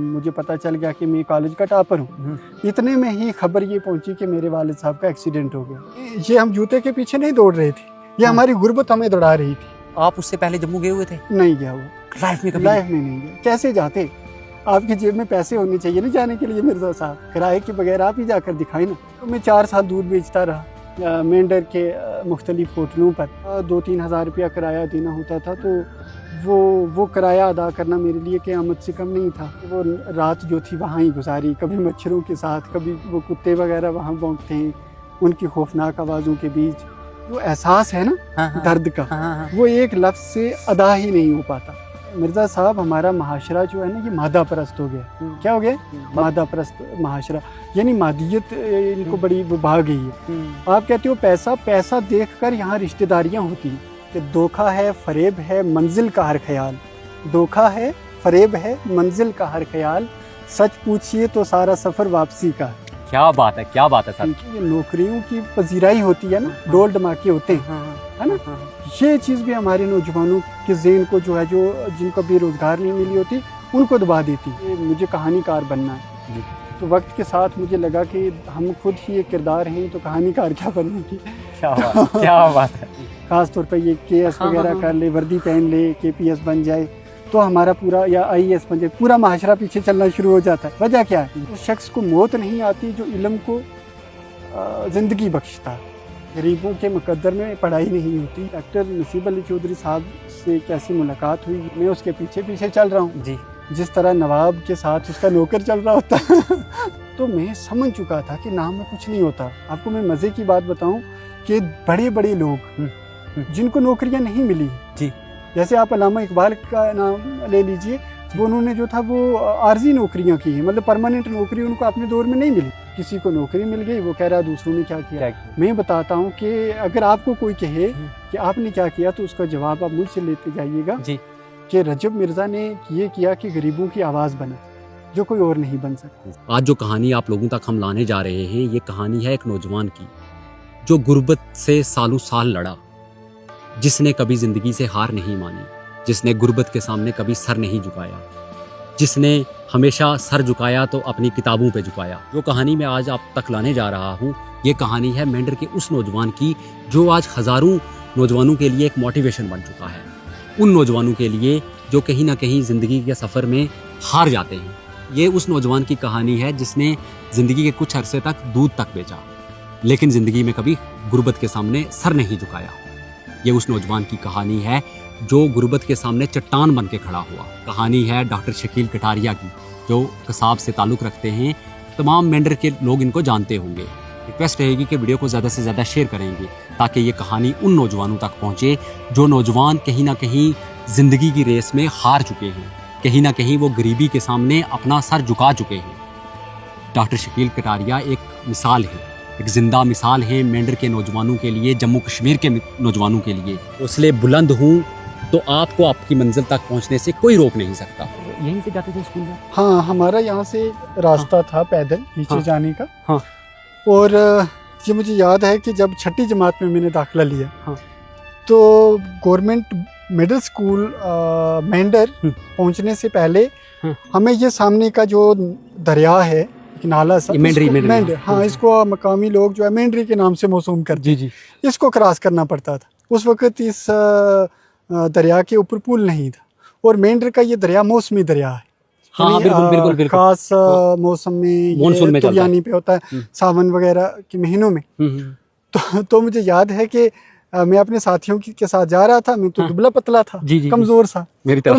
मुझे पता चल गया कि मैं कॉलेज का टॉपर हूँ। इतने में ही खबर ये पहुंची कि मेरे वालिद साहब का एक्सीडेंट हो गया। ये हम जूते के पीछे नहीं दौड़ रहे थे, ये हमारी गुर्बत हमें दौड़ा रही थी। आप उससे पहले जम्मू गए हुए थे? नहीं गया वो, लाइफ में कभी? लाइफ में नहीं गया। कैसे जाते? आपकी जेब में पैसे होने चाहिए ना जाने के लिए मिर्जा साहब, किराए के बगैर आप ही जाकर दिखाए ना। तो मैं 4 साल दूध बेचता रहा मेंढर के मुख्तलिफ होटलों पर। 2-3 हज़ार रुपया किराया देना होता था, तो वो किराया अदा करना मेरे लिए क़यामत से कम नहीं था। वो रात जो थी वहाँ ही गुजारी, कभी मच्छरों के साथ, कभी वो कुत्ते वगैरह वहाँ भौंकते हैं, उनकी खौफनाक आवाज़ों के बीच वो एहसास है ना दर्द का, वो एक लफ्ज़ से अदा ही नहीं हो पाता। मिर्ज़ा साहब, हमारा महाशरा जो है ना ये मादा परस्त हो गया। क्या हो गया? मादा परस्त महाशरा, यानी मादियत इनको बड़ी भाग गई है। आप कहते हो पैसा देखकर यहाँ रिश्तेदारियाँ होती हैं कि धोखा है, फरेब है, मंजिल का हर ख्याल। धोखा है, फरेब है, मंजिल का हर ख्याल, सच पूछिए तो सारा सफ़र वापसी का। क्या बात है, क्या बात है सर। ये नौकरियों की पजीराई होती है ना, डोल धमाके होते हैं, है ना। ये चीज़ भी हमारे नौजवानों के ज़हन को जो है, जो जिनको बेरोज़गार नहीं मिली होती, उनको दबा देती है। मुझे कहानीकार बनना है, तो वक्त के साथ मुझे लगा कि हम खुद ही एक किरदार हैं, तो कहानीकार क्या बनने की। क्या बात है। ख़ास तौर पर ये KS वगैरह कर ले, वर्दी पहन ले, KPS बन जाए, तो हमारा पूरा, या IAS बन जाए, पूरा माशरा पीछे चलना शुरू हो जाता है। वजह क्या है? उस शख्स को मौत नहीं आती जो इल्म को ज़िंदगी बख्शता। गरीबों के मुकद्दर में पढ़ाई नहीं होती। डॉक्टर नसीब अली चौधरी साहब से कैसी मुलाकात हुई, मैं उसके पीछे पीछे चल रहा हूँ जी, जिस तरह नवाब के साथ उसका नौकर चल रहा होता तो मैं समझ चुका था कि नाम में कुछ नहीं होता। आपको मैं मज़े की बात बताऊँ कि बड़े बड़े लोग जिनको नौकरियाँ नहीं मिली जी, जैसे आप अल्लामा इकबाल का नाम ले लीजिए, वो उन्होंने जो था वो आर्जी नौकरियां की हैं, मतलब परमानेंट नौकरी उनको अपने दौर में नहीं मिली। किसी को नौकरी मिल गई, वो कह रहा है दूसरों ने क्या किया। मैं बताता हूँ कि अगर आपको कोई कहे कि आपने क्या किया, तो उसका जवाब आप मुझसे लेते जाइएगा जी, कि रजब मिर्ज़ा ने ये किया कि गरीबों की आवाज़ बना, जो कोई और नहीं बन सकता। आज जो कहानी आप लोगों तक हम लाने जा रहे हैं, ये कहानी है एक नौजवान की जो गुर्बत से सालों साल लड़ा, जिसने कभी जिंदगी से हार नहीं मानी, जिसने गुर्बत के सामने कभी सर नहीं झुकाया, जिसने हमेशा सर झुकाया तो अपनी किताबों पे झुकाया। जो कहानी मैं आज आप तक लाने जा रहा हूँ, ये कहानी है मेंढर के उस नौजवान की जो आज हज़ारों नौजवानों के लिए एक मोटिवेशन बन चुका है। उन नौजवानों के लिए जो कहीं ना कहीं ज़िंदगी के सफ़र में हार जाते हैं। ये उस नौजवान की कहानी है जिसने ज़िंदगी के कुछ अरसे तक दूध तक बेचा, लेकिन ज़िंदगी में कभी गुर्बत के सामने सर नहीं झुकाया। ये उस नौजवान की कहानी है जो गुर्बत के सामने चट्टान बन के खड़ा हुआ। कहानी है डॉक्टर शकील कटारिया की, जो कसाब से ताल्लुक़ रखते हैं। तमाम मेंढर के लोग इनको जानते होंगे। रिक्वेस्ट रहेगी कि वीडियो को ज़्यादा से ज़्यादा शेयर करेंगे, ताकि ये कहानी उन नौजवानों तक पहुँचे जो नौजवान कहीं ना कहीं ज़िंदगी की रेस में हार चुके हैं, कहीं ना कहीं वो गरीबी के सामने अपना सर झुका चुके हैं। डॉक्टर शकील कटारिया एक मिसाल है, एक जिंदा मिसाल है मेंढर के नौजवानों के लिए, जम्मू कश्मीर के नौजवानों के लिए। हौसले बुलंद हूँ तो आपको आपकी मंजिल तक पहुँचने से कोई रोक नहीं सकता। यहीं से जाते थे स्कूल में? हाँ, हमारा यहाँ से रास्ता था पैदल नीचे जाने का। हाँ। और ये मुझे याद है कि जब 6ठी जमात में मैंने दाखिला लिया, तो गवर्नमेंट मिडिल स्कूल मेंढर पहुँचने से पहले हमें ये सामने का जो दरिया है, नाला सा, मेंढर, हाँ, इसको मकामी लोग जो है मेंढरी के नाम से मौसूम करते जी, इसको क्रॉस करना पड़ता था। उस वक्त इस दरिया के ऊपर पुल नहीं था, और मेंढर का ये दरिया मौसमी दरिया है। हाँ, बिल्कुल। खास मौसम में, मानसून में तुर्यानी पे होता है, सावन वगैरह के महीनों में। तो मुझे याद है कि मैं अपने साथियों के साथ जा रहा था। मैं तो दुबला पतला था, कमजोर सा, और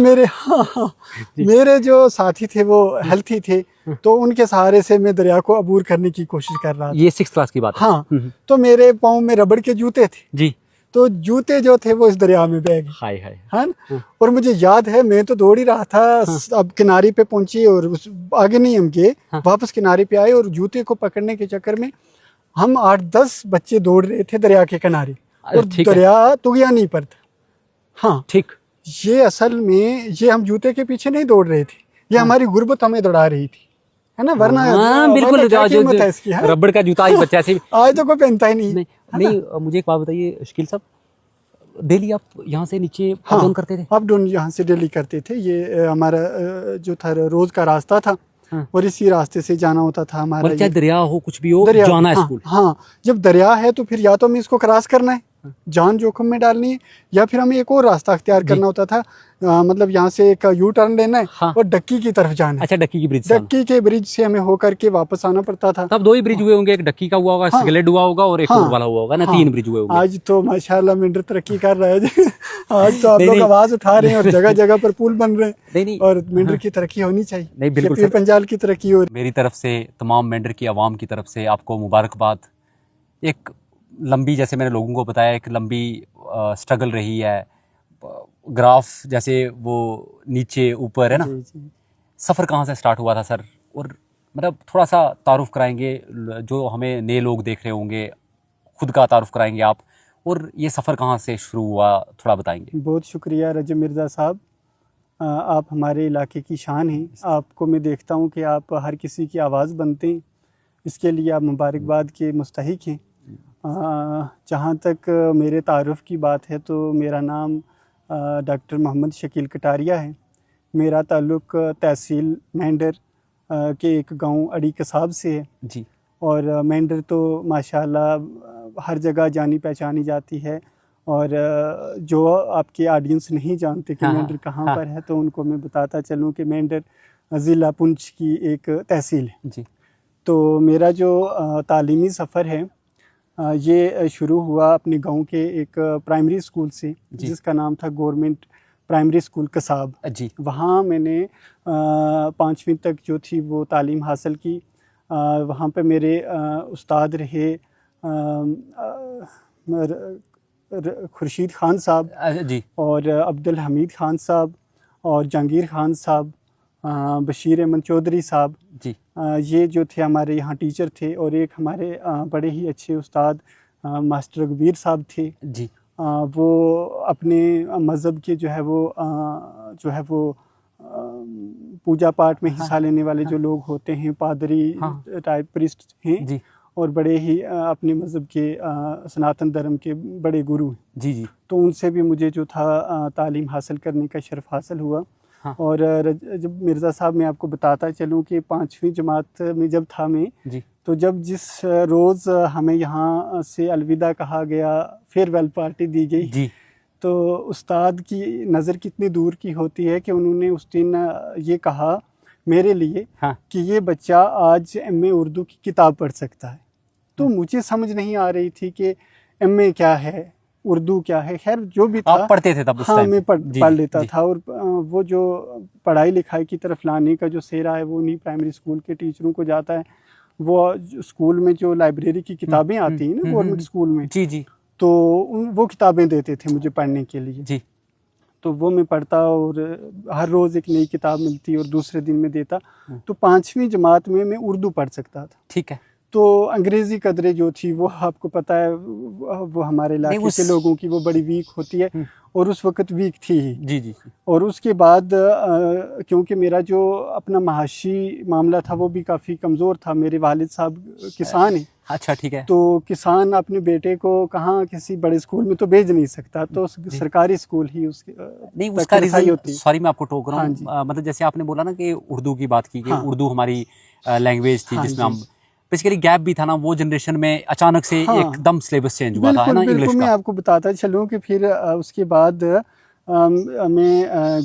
मेरे जो साथी थे वो हेल्थी थे, तो उनके सहारे से मैं दरिया को अबूर करने की कोशिश कर रहा था। ये 6th क्लास की बात है। हाँ, तो मेरे पाँव में रबड़ के जूते थे जी, तो जूते जो थे वो इस दरिया में बह गए। हाय है ना। और मुझे याद है मैं तो दौड़ ही रहा था। अब किनारे पे पहुंची और आगे नहीं हम गए, वापस किनारे पे आए, और जूते को पकड़ने के चक्कर में हम 8-10 बच्चे दौड़ रहे थे दरिया के किनारे, और दरिया तुगयानी पर था। हाँ ठीक, ये असल में ये हम जूते के पीछे नहीं दौड़ रहे थे, ये हमारी गुर्बत हमें दौड़ा रही थी, है ना। वरना बिल्कुल रबड़ का जूता ही बच्चा से आज तो कोई पहनता ही नहीं। नहीं, मुझे एक बात बताइए शकील साहब, डेली आप यहाँ से नीचे हाँ, अप डाउन करते थे? अप डाउन यहाँ से डेली करते थे। ये हमारा जो था रोज का रास्ता था। हाँ। और इसी रास्ते से जाना होता था हमारा। मतलब चाहे दरिया हो कुछ भी हो, दरिया, जाना है हाँ, स्कूल। हाँ, जब दरिया है तो फिर या तो हमें इसको क्रॉस करना है, जान जोखिम में डालनी है, या फिर हमें एक और रास्ता अख्तियार करना होता था। मतलब यहाँ से एक यू टर्न लेना है। हाँ। और डक्की की तरफ जाना है। अच्छा, डक्की की ब्रिज से आना। डक्की के ब्रिज से हमें होकर के वापस आना पड़ता था। तब 2 ही ब्रिज हुए होंगे, एक डक्की का हुआ होगा, हाँ। सिगलेट हुआ होगा और एक हाँ। रोड वाला हुआ होगा ना। हाँ। 3 ब्रिज हुए होंगे। आज तो माशाल्लाह मेंढर तरक्की कर रहा है जी। आज तो आप नहीं, लोग नहीं। आवाज उठा रहे हैं और जगह जगह पर पुल बन रहे हैं। नहीं नहीं, और मेंढर की तरक्की होनी चाहिए। नहीं, बिल्कुल पीर सर। पंजाल की तरक्की हो रही। मेरी तरफ से, तमाम मेंढर की आवाम की तरफ से आपको मुबारकबाद। एक लंबी, जैसे मैंने लोगों को बताया, एक लंबी स्ट्रगल रही है। ग्राफ जैसे वो नीचे ऊपर है ना। जी, जी। सफ़र कहाँ से स्टार्ट हुआ था सर? और मतलब थोड़ा सा तारुफ कराएंगे, जो हमें नए लोग देख रहे होंगे, खुद का तारुफ कराएंगे आप, और ये सफ़र कहाँ से शुरू हुआ थोड़ा बताएंगे। बहुत शुक्रिया रजब मिर्ज़ा साहब, आप हमारे इलाके की शान हैं। आपको मैं देखता हूँ कि आप हर किसी की आवाज़ बनते हैं, इसके लिए आप मुबारकबाद के मुस्तहिक हैं। जहाँ तक मेरे तारुफ की बात है तो मेरा नाम डॉक्टर मोहम्मद शकील कटारिया है। मेरा ताल्लुक़ तहसील मेंढर के एक गांव अड़ी कसाब से है जी। और मेंढर तो माशाल्लाह हर जगह जानी पहचानी जाती है। और जो आपके ऑडियंस नहीं जानते कि हाँ, मेंढर कहाँ हाँ। पर है, तो उनको मैं बताता चलूँ कि मेंढर ज़िला पुंछ की एक तहसील है। जी। तो मेरा जो तालीमी सफ़र है ये शुरू हुआ अपने गांव के एक प्राइमरी स्कूल से, जिसका नाम था गवर्नमेंट प्राइमरी स्कूल कसाब। जी। वहाँ वहाँ मैंने 5वीं तक जो थी वो तालीम हासिल की। वहाँ पे मेरे उस्ताद रहे खुर्शीद ख़ान साहब जी। और अब्दुल हमीद ख़ान साहब और जहांगीर ख़ान साहब, बशीर अहमद चौधरी साहब जी। ये जो थे हमारे यहाँ टीचर थे। और एक हमारे बड़े ही अच्छे उस्ताद मास्टर रघुवीर साहब थे जी। वो अपने मज़हब के जो है वो पूजा पाठ में हिस्सा लेने वाले जो लोग होते हैं, पादरी टाइप प्रिस्ट हैं जी। और बड़े ही अपने मज़हब के सनातन धर्म के बड़े गुरु हैं। जी। जी। तो उनसे भी मुझे जो था तालीम हासिल करने का शर्फ हासिल हुआ। हाँ। और जब मिर्ज़ा साहब मैं आपको बताता चलूँ कि 5वीं जमात में जब था मैं जी। तो जब जिस रोज़ हमें यहाँ से अलविदा कहा गया, फेयरवेल पार्टी दी गई जी। तो उस्ताद की नज़र कितनी दूर की होती है कि उन्होंने उस दिन ये कहा मेरे लिए हाँ। कि ये बच्चा आज MA उर्दू की किताब पढ़ सकता है। तो मुझे समझ नहीं आ रही थी कि MA क्या है, उर्दू क्या है। खैर जो भी था, आप पढ़ते थे तब उस हाँ, टाइम? मैं पढ़ लेता था। और वो जो पढ़ाई लिखाई की तरफ लाने का जो सेहरा है वो उन्हीं प्राइमरी स्कूल के टीचरों को जाता है। वो स्कूल में जो लाइब्रेरी की किताबें आती हैं ना गवर्नमेंट स्कूल में, जी। जी। तो वो किताबें देते थे मुझे पढ़ने के लिए। जी। तो वो मैं पढ़ता और हर रोज़ एक नई किताब मिलती और दूसरे दिन में देता। तो 5वीं जमात में मैं उर्दू पढ़ सकता था। ठीक है। तो अंग्रेज़ी कदरें जो थी वो आपको पता है वो हमारे इलाके के लोगों की वो बड़ी वीक होती है और उस वक़्त वीक थी ही। जी। जी। और उसके बाद क्योंकि मेरा जो अपना महाशी मामला था वो भी काफ़ी कमज़ोर था। मेरे वालिद साहब किसान हैं। अच्छा, ठीक है। तो किसान अपने बेटे को कहाँ किसी बड़े स्कूल में तो भेज नहीं सकता, तो सरकारी स्कूल ही उसके नहीं, उसका रीज़न होती। सॉरी मैं आपको टोक रहा हूँ। हाँ मतलब जैसे आपने बोला ना कि उर्दू की बात की कि हाँ। उर्दू हमारी लैंग्वेज थी, हाँ जिसमें हम बेसिकली गैप भी था ना, वो जनरेशन में अचानक से एकदम सिलेबस चेंज हुआ था, है ना, इंग्लिश का। मैं आपको बताता चलूँ कि फिर उसके बाद मैं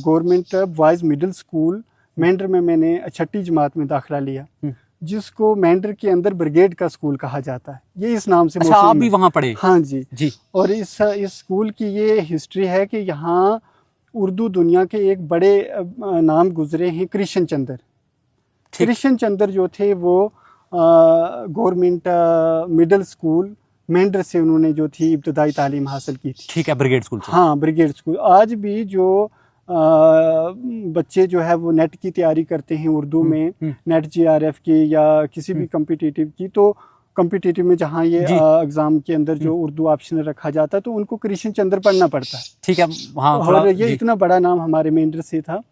government boys middle school Mendhar में मैंने 6ठी जमात में दाखिला लिया, जिसको मेंढर के अंदर ब्रिगेड का स्कूल कहा जाता है। ये इस नाम से अच्छा, आप भी वहाँ पढ़े? हाँ जी। जी। और इस स्कूल की ये हिस्ट्री है कि यहाँ उर्दू दुनिया के एक बड़े नाम गुजरे हैं, कृष्ण चंद्र। कृष्ण चंद्र जो थे वो गवर्नमेंट मिडिल स्कूल मेंढर से उन्होंने जो थी इब्तदाई तालीम हासिल की थी। ठीक है, ब्रिगेड स्कूल से। हाँ, ब्रिगेड स्कूल। आज भी जो बच्चे जो है वो नेट की तैयारी करते हैं उर्दू में, नेट GRF की या किसी भी कम्पिटिटिव की, तो कम्पिटिटिव में जहाँ ये एग्ज़ाम के अंदर जो उर्दू ऑप्शन रखा जाता है तो उनको कृष्ण चंद्र पढ़ना पड़ता है। ठीक है। हाँ, और ये इतना बड़ा नाम हमारे मेंढर से था।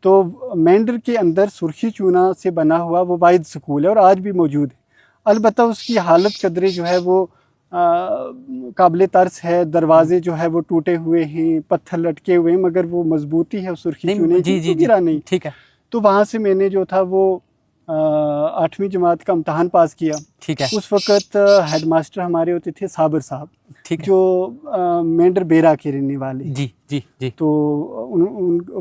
तो मेंढर के अंदर सुर्खी चूना से बना हुआ वो वाहिद स्कूल है और आज भी मौजूद है। अलबत्ता उसकी हालत कदरे जो है वो काबिले तर्स है, दरवाजे जो है वो टूटे हुए हैं, पत्थर लटके हुए हैं, मगर वो मजबूती है, सुर्खी चूने की, तो गिरा नहीं। ठीक है। तो वहाँ से मैंने जो था वो 8वीं जमात का इम्तहान पास किया। ठीक है। उस वक़्त हेडमास्टर हमारे होते थे साबिर साहब, ठीक है। जो मेंढर बेरा के रहने वाले। जी जी जी। तो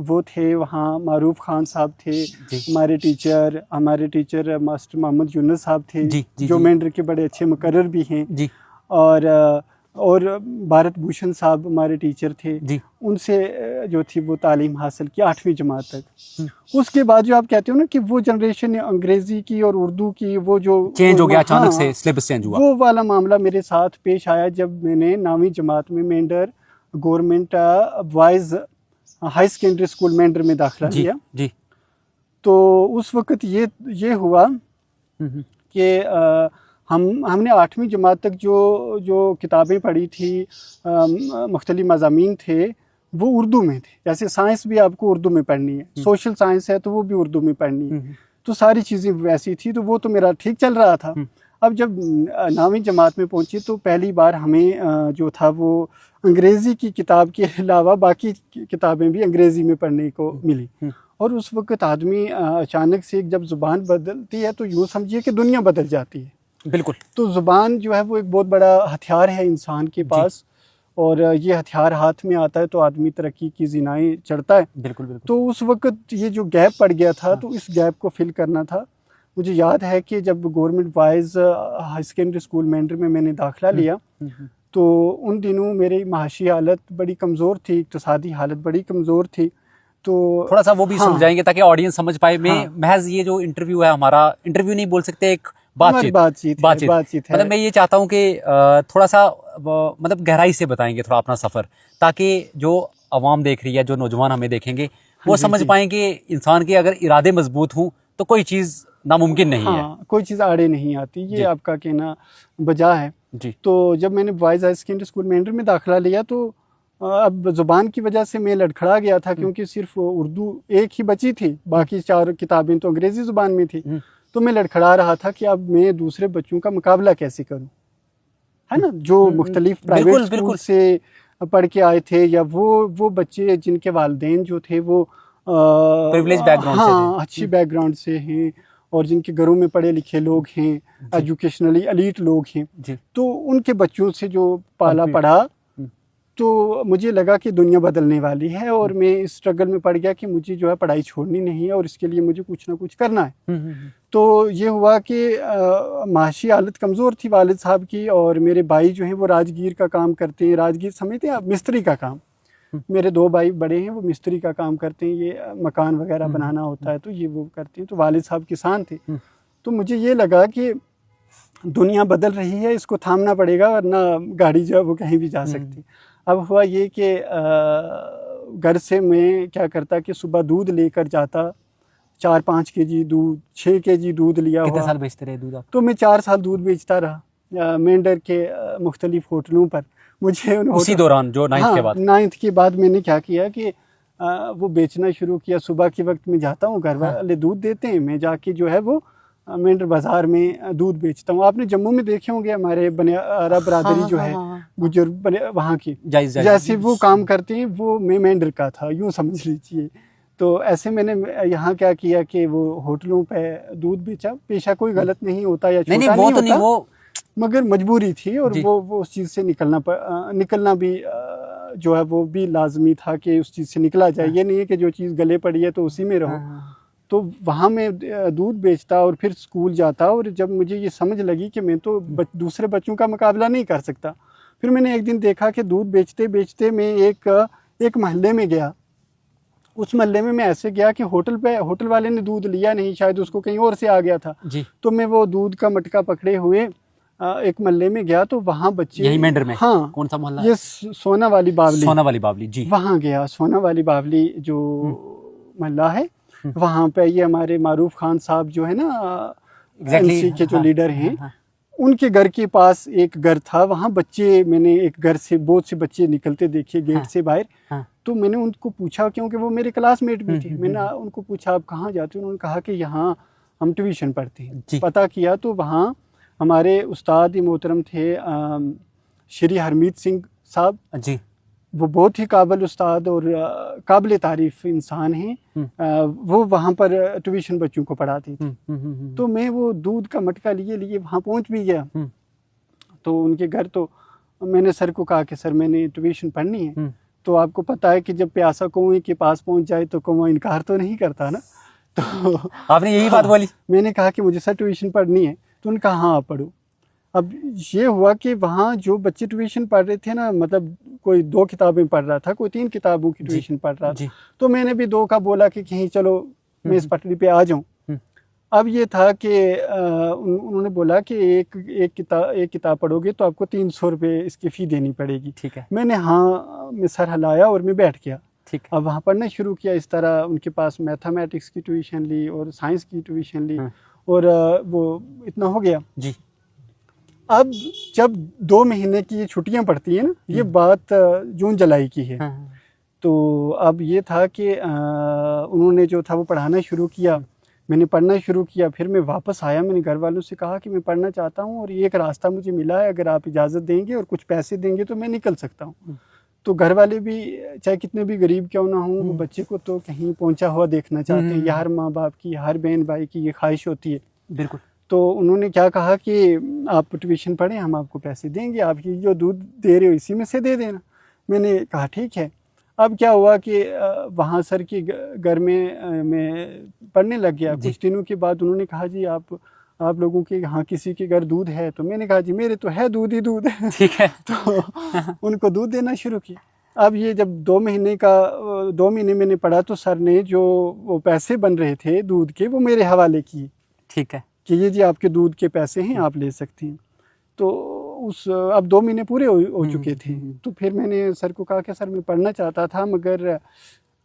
वो थे वहाँ, मारूफ खान साहब थे हमारे टीचर मास्टर मोहम्मद यूनुस साहब थे, जी, जी, जो जी। मेंढर के बड़े अच्छे मुकर्रर भी हैं। जी। और भारत भूषण साहब हमारे टीचर थे जी। उनसे जो थी वो तालीम हासिल की 8वीं जमात तक। उसके बाद जो आप कहते हो ना कि वो जनरेशन अंग्रेजी की और उर्दू की वो जो चेंज हो गया अचानक हाँ, से सिलेबस चेंज हुआ, वो वाला मामला मेरे साथ पेश आया जब मैंने 9वीं जमात में Mendhar government boys high secondary school Mendhar में दाखिला जी लिया। जी। तो उस वक्त ये हुआ कि हमने 8वीं जमात तक जो किताबें पढ़ी थी, मुख्तलिफ मज़ामीन थे, वो उर्दू में थे। जैसे साइंस भी आपको उर्दू में पढ़नी है, सोशल साइंस है तो वो भी उर्दू में पढ़नी है, तो सारी चीज़ें वैसी थी, तो वो तो मेरा ठीक चल रहा था। अब जब 9वीं जमात में पहुंची तो पहली बार हमें जो था वो अंग्रेज़ी की किताब के अलावा बाकी किताबें भी अंग्रेज़ी में पढ़ने को मिली। और उस वक्त आदमी अचानक से जब ज़ुबान बदलती है तो यूँ समझिए कि दुनिया बदल जाती है। बिल्कुल। तो ज़ुबान जो है वो एक बहुत बड़ा हथियार है इंसान के पास, और ये हथियार हाथ में आता है तो आदमी तरक्की की ज़िनाएं चढ़ता है। बिल्कुल बिल्कुल। तो उस वक्त ये जो गैप पड़ गया था, तो इस गैप को फिल करना था। मुझे याद है कि जब government boys high secondary school Mendhar में मैंने दाखिला लिया, तो उन दिनों मेरी माशी हालत बड़ी कमज़ोर थी, इक़्तिसादी हालत बड़ी कमज़ोर थी। तो थोड़ा सा वो भी समझाएंगे ताकि ऑडियंस समझ पाए। मैं महज ये जो इंटरव्यू है हमारा, इंटरव्यू नहीं बोल सकते, एक बातचीत है। मतलब मैं ये चाहता हूँ कि थोड़ा सा मतलब गहराई से बताएंगे थोड़ा अपना सफर, ताकि जो आवाम देख रही है, जो नौजवान हमें देखेंगे, वो समझ पाएं कि इंसान के अगर इरादे मजबूत हों तो कोई चीज़ नामुमकिन नहीं है, कोई चीज़ आड़े नहीं आती, ये आपका कहना बजा है जी। तो जब मैंने boys high secondary school Mendhar में दाखिला लिया तो अब ज़ुबान की वजह से मैं लड़खड़ा गया था, क्योंकि सिर्फ उर्दू एक ही बची थी, बाकी 4 किताबें तो अंग्रेज़ी ज़ुबान में थी। तो मैं लड़खड़ा रहा था कि अब मैं दूसरे बच्चों का मुकाबला कैसे करूं, है ना, जो मुख्तलिफ प्राइवेट स्कूल से पढ़ के आए थे, या वो बच्चे जिनके वालिदैन जो थे वो प्रिविलेज बैकग्राउंड से थे, अच्छी बैकग्राउंड से हैं, और जिनके घरों में पढ़े लिखे लोग हैं, एजुकेशनली एलीट लोग हैं, तो उनके बच्चों से जो पाला पढ़ा, तो मुझे लगा कि दुनिया बदलने वाली है, और मैं इस स्ट्रगल में पड़ गया कि मुझे जो है पढ़ाई छोड़नी नहीं है और इसके लिए मुझे कुछ ना कुछ करना है। तो ये हुआ कि माशी हालत कमज़ोर थी वालिद साहब की, और मेरे भाई जो हैं वो राजगीर का काम करते हैं, राजगीर समझते हैं आप, मिस्त्री का काम। मेरे 2 भाई बड़े हैं, वो मिस्त्री का काम करते हैं, ये मकान वगैरह बनाना होता है तो ये वो करते हैं। तो वालिद साहब किसान थे, तो मुझे ये लगा कि दुनिया बदल रही है, इसको थामना पड़ेगा, वरना गाड़ी जो है वो कहीं भी जा सकती। अब हुआ ये कि घर से मैं क्या करता कि सुबह दूध लेकर जाता, 4-5 केजी दूध, 6 केजी दूध लिया हुआ। कितने साल बेचते रहे दूध आप? तो मैं 4 साल दूध बेचता रहा मेंढर के मुख्तलिफ होटलों पर। मुझे उसी दौरान जो 9th के बाद? 9th के बाद मैंने क्या किया कि वो बेचना शुरू किया। सुबह के वक्त में जाता हूँ, घर वाले दूध देते हैं, मैं जाके जो है वो मेंढर बाजार में दूध बेचता हूँ। आपने जम्मू में देखे होंगे हमारे बनियारा बरादरी जो है गुजर वहाँ की, जैसे वो काम करते हैं, वो मैं मेंढर का था, यूँ समझ लीजिए। तो ऐसे मैंने यहाँ क्या किया कि वो होटलों पे दूध बेचा। पेशा कोई गलत नहीं होता या छोटा नहीं होता, वो मगर मजबूरी थी, और वो उस चीज़ से निकलना भी जो है वो भी लाजमी था कि उस चीज़ से निकला जाए। ये नहीं है कि जो चीज़ गले पड़ी है तो उसी में रहो। तो वहाँ मैं दूध बेचता और फिर स्कूल जाता, और जब मुझे ये समझ लगी कि मैं तो दूसरे बच्चों का मुकाबला नहीं कर सकता, फिर मैंने एक दिन देखा कि दूध बेचते बेचते मैं एक महल्ले में गया। उस महल्ले में मैं ऐसे गया कि होटल वाले ने दूध लिया नहीं, शायद उसको कहीं और से आ गया था जी। तो मैं वो दूध का मटका पकड़े हुए एक महल्ले में गया, तो वहाँ बच्चे, यही मेंढर में? हाँ। कौन सा मोहल्ला? ये सोना वाली बावली जी। वहाँ गया, सोना वाली बावली जो महल्ला है, वहाँ पे ये हमारे मारूफ खान साहब जो है ना एनसी के जो लीडर हैं, उनके घर के पास एक घर था। वहाँ बच्चे, मैंने एक घर से बहुत से बच्चे निकलते देखे गेट से बाहर। तो मैंने उनको पूछा, क्योंकि वो मेरे क्लासमेट भी थे, मैंने उनको पूछा आप कहाँ जाते हो? उन्होंने कहा कि यहाँ हम ट्यूशन पढ़ते हैं। पता किया तो वहाँ हमारे उस्ताद मोहतरम थे श्री हरमीत सिंह साहब जी। वो बहुत ही काबिल उस्ताद और काबिल तारीफ इंसान हैं। वो वहाँ पर ट्यूशन बच्चों को पढ़ाती थी। तो मैं वो दूध का मटका लिए वहाँ पहुँच भी गया। तो उनके घर तो मैंने सर को कहा कि सर मैंने ट्यूशन पढ़नी है। तो आपको पता है कि जब प्यासा कुएं के पास पहुँच जाए तो कुआं इनकार तो नहीं करता ना। तो आपने यही बात बोली? मैंने कहा कि मुझे सर ट्यूशन पढ़नी है। तो उन्होंने कहा हाँ पढ़ो। अब ये हुआ कि वहाँ जो बच्चे ट्यूशन पढ़ रहे थे ना, मतलब कोई 2 किताबें पढ़ रहा था, कोई 3 किताबों की ट्यूशन पढ़ रहा था। तो मैंने भी 2 का बोला कि कहीं चलो मैं इस पटरी पे आ जाऊँ। अब ये था कि उन्होंने बोला कि एक किताब पढ़ोगे तो आपको 300 रुपये इसकी फ़ी देनी पड़ेगी। ठीक है। मैंने हाँ में सर हिलाया और मैं बैठ गया। ठीक। अब वहाँ पढ़ना शुरू किया। इस तरह उनके पास मैथमेटिक्स की ट्यूशन ली और साइंस की ट्यूशन ली और वो इतना हो गया जी। अब जब 2 महीने की ये छुट्टियां पड़ती है ना, ये बात जून जुलाई की है। तो अब ये था कि उन्होंने जो था वो पढ़ाना शुरू किया, मैंने पढ़ना शुरू किया। फिर मैं वापस आया, मैंने घर वालों से कहा कि मैं पढ़ना चाहता हूँ और एक रास्ता मुझे मिला है, अगर आप इजाज़त देंगे और कुछ पैसे देंगे तो मैं निकल सकता हूँ। तो घर वाले भी चाहे कितने भी गरीब क्यों ना हों, वो बच्चे को तो कहीं पहुँचा हुआ देखना चाहते हैं। हर माँ बाप की, हर बहन भाई की ये ख्वाहिश होती है। बिल्कुल। तो उन्होंने क्या कहा कि आप ट्यूशन पढ़ें, हम आपको पैसे देंगे, आप ये जो दूध दे रहे हो इसी में से दे देना। मैंने कहा ठीक है। अब क्या हुआ कि वहाँ सर के घर में मैं पढ़ने लग गया। कुछ दिनों के बाद उन्होंने कहा जी आप लोगों के यहाँ किसी के घर दूध है? तो मैंने कहा जी मेरे तो है, दूध ही दूध है। ठीक है। तो उनको दूध देना शुरू किया। अब ये जब 2 महीने मैंने पढ़ा तो सर ने जो वो पैसे बन रहे थे दूध के वो मेरे हवाले किए। ठीक है। कि ये जी आपके दूध के पैसे हैं, आप ले सकती हैं। तो अब 2 महीने पूरे हो चुके थे। तो फिर मैंने सर को कहा कि सर मैं पढ़ना चाहता था, मगर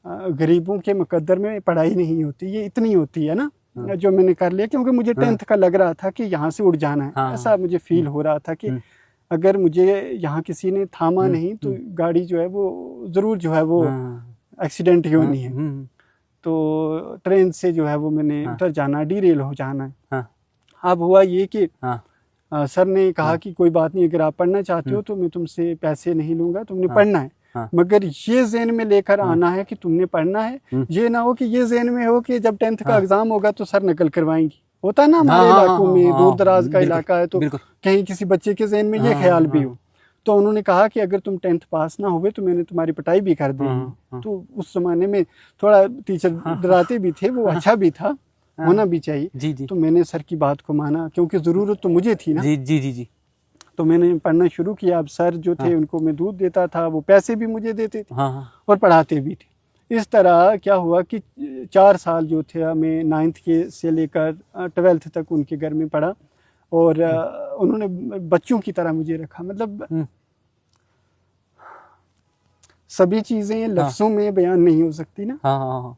गरीबों के मुकद्दर में पढ़ाई नहीं होती, ये इतनी होती है ना जो मैंने कर लिया, क्योंकि मुझे 10th का लग रहा था कि यहाँ से उड़ जाना है। ऐसा मुझे फील हो रहा था कि अगर मुझे यहाँ किसी ने थामा नहीं तो गाड़ी जो है वो ज़रूर जो है वो एक्सीडेंट ही होनी है। तो ट्रेन से जो है वो मैंने उतर जाना, डीरेल हो जाना है। अब हुआ ये कि सर ने कहा कि कोई बात नहीं, अगर आप पढ़ना चाहते हो तो मैं तुमसे पैसे नहीं लूँगा, तुमने पढ़ना है। मगर ये ज़हन में लेकर आना है कि तुमने पढ़ना है। ये ना हो कि ये ज़हन में हो कि जब 10th का एग्ज़ाम होगा तो सर नकल करवाएंगी। होता ना हमारे इलाकों में, दूर दराज का इलाका है तो कहीं किसी बच्चे के ज़हन में ये ख्याल भी हो। तो उन्होंने कहा कि अगर तुम 10th पास ना हुए तो मैंने तुम्हारी पिटाई भी कर दी। तो उस ज़माने में थोड़ा टीचर डराते भी थे, वो अच्छा भी था, होना भी चाहिए। जी जी। तो मैंने सर की बात को माना, क्योंकि ज़रूरत तो मुझे थी ना। जी जी जी जी। तो मैंने पढ़ना शुरू किया। अब सर जो थे उनको मैं दूध देता था, वो पैसे भी मुझे देते थे और पढ़ाते भी थे। इस तरह क्या हुआ कि 4 साल जो थे मैं 9th के से लेकर 12th तक उनके घर में पढ़ा और उन्होंने बच्चों की तरह मुझे रखा। मतलब सभी चीज़ें लफ्ज़ों में बयान नहीं हो सकती ना। हाँ।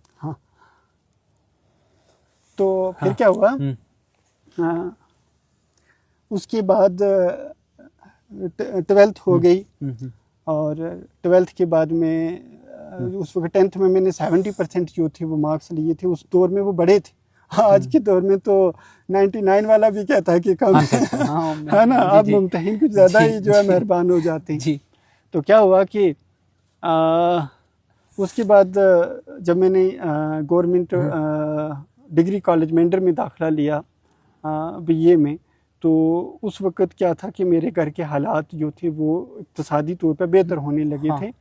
तो फिर क्या हुआ, उसके बाद 12th हो गई और 12th के बाद में उस वक्त 10th में मैंने 70% जो थे वो मार्क्स लिए थे। उस दौर में वो बड़े थे। आज के दौर में तो 99 वाला भी कहता है कि कम है ना। अब मुम्तहिन कुछ ज़्यादा ही जो है मेहरबान हो जाते हैं। तो क्या हुआ कि उसके बाद जब मैंने गवर्नमेंट डिग्री कॉलेज मेंढर में दाखिला लिया BA में, तो उस वक़्त क्या था कि मेरे घर के हालात जो थे वो इक़्तिसादी तौर पर बेहतर होने लगे थे।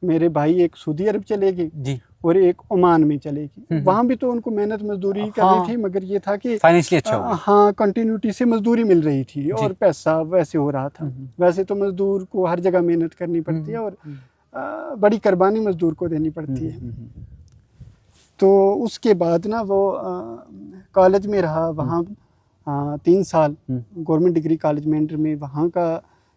मेरे भाई एक सऊदी अरब चले गए और एक ओमान में चले गए। वहाँ भी तो उनको मेहनत मजदूरी करनी थी, मगर ये था कि फाइनेंशियली अच्छा कंटिन्यूटी से मजदूरी मिल रही थी और पैसा वैसे हो रहा था। वैसे तो मजदूर को हर जगह मेहनत करनी पड़ती है और बड़ी कुर्बानी मजदूर को देनी पड़ती है। तो उसके बाद ना वो कॉलेज में रहा, वहाँ 3 साल गवर्नमेंट डिग्री कॉलेज मेंढर में। वहाँ का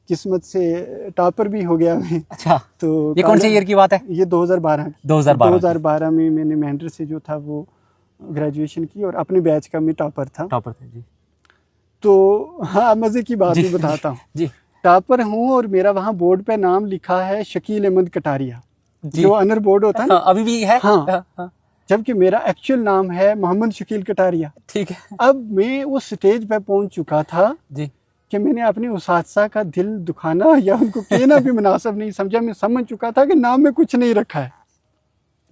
किस्मत से टॉपर भी हो गया मैं। अच्छा। तो ये कौन से ईयर की बात है? ये 2012 में मैंने मेंढर से जो था वो ग्रेजुएशन की और अपने बैच का मैं टॉपर था जी। तो हाँ, मज़े की बात भी बताता हूँ जी। टॉपर हूँ और मेरा वहाँ बोर्ड पे नाम लिखा है शकील अहमद कटारिया, जो अनर बोर्ड होता है ना। अभी भी है। हाँ। जबकि मेरा एक्चुअल नाम है मोहम्मद शकील कटारिया। ठीक है। अब मैं उस स्टेज पे पहुंच चुका था जी कि मैंने अपने उस हादसा का दिल दुखाना या उनको कहना भी मुनासिब नहीं समझा। मैं समझ चुका था कि नाम में कुछ नहीं रखा है,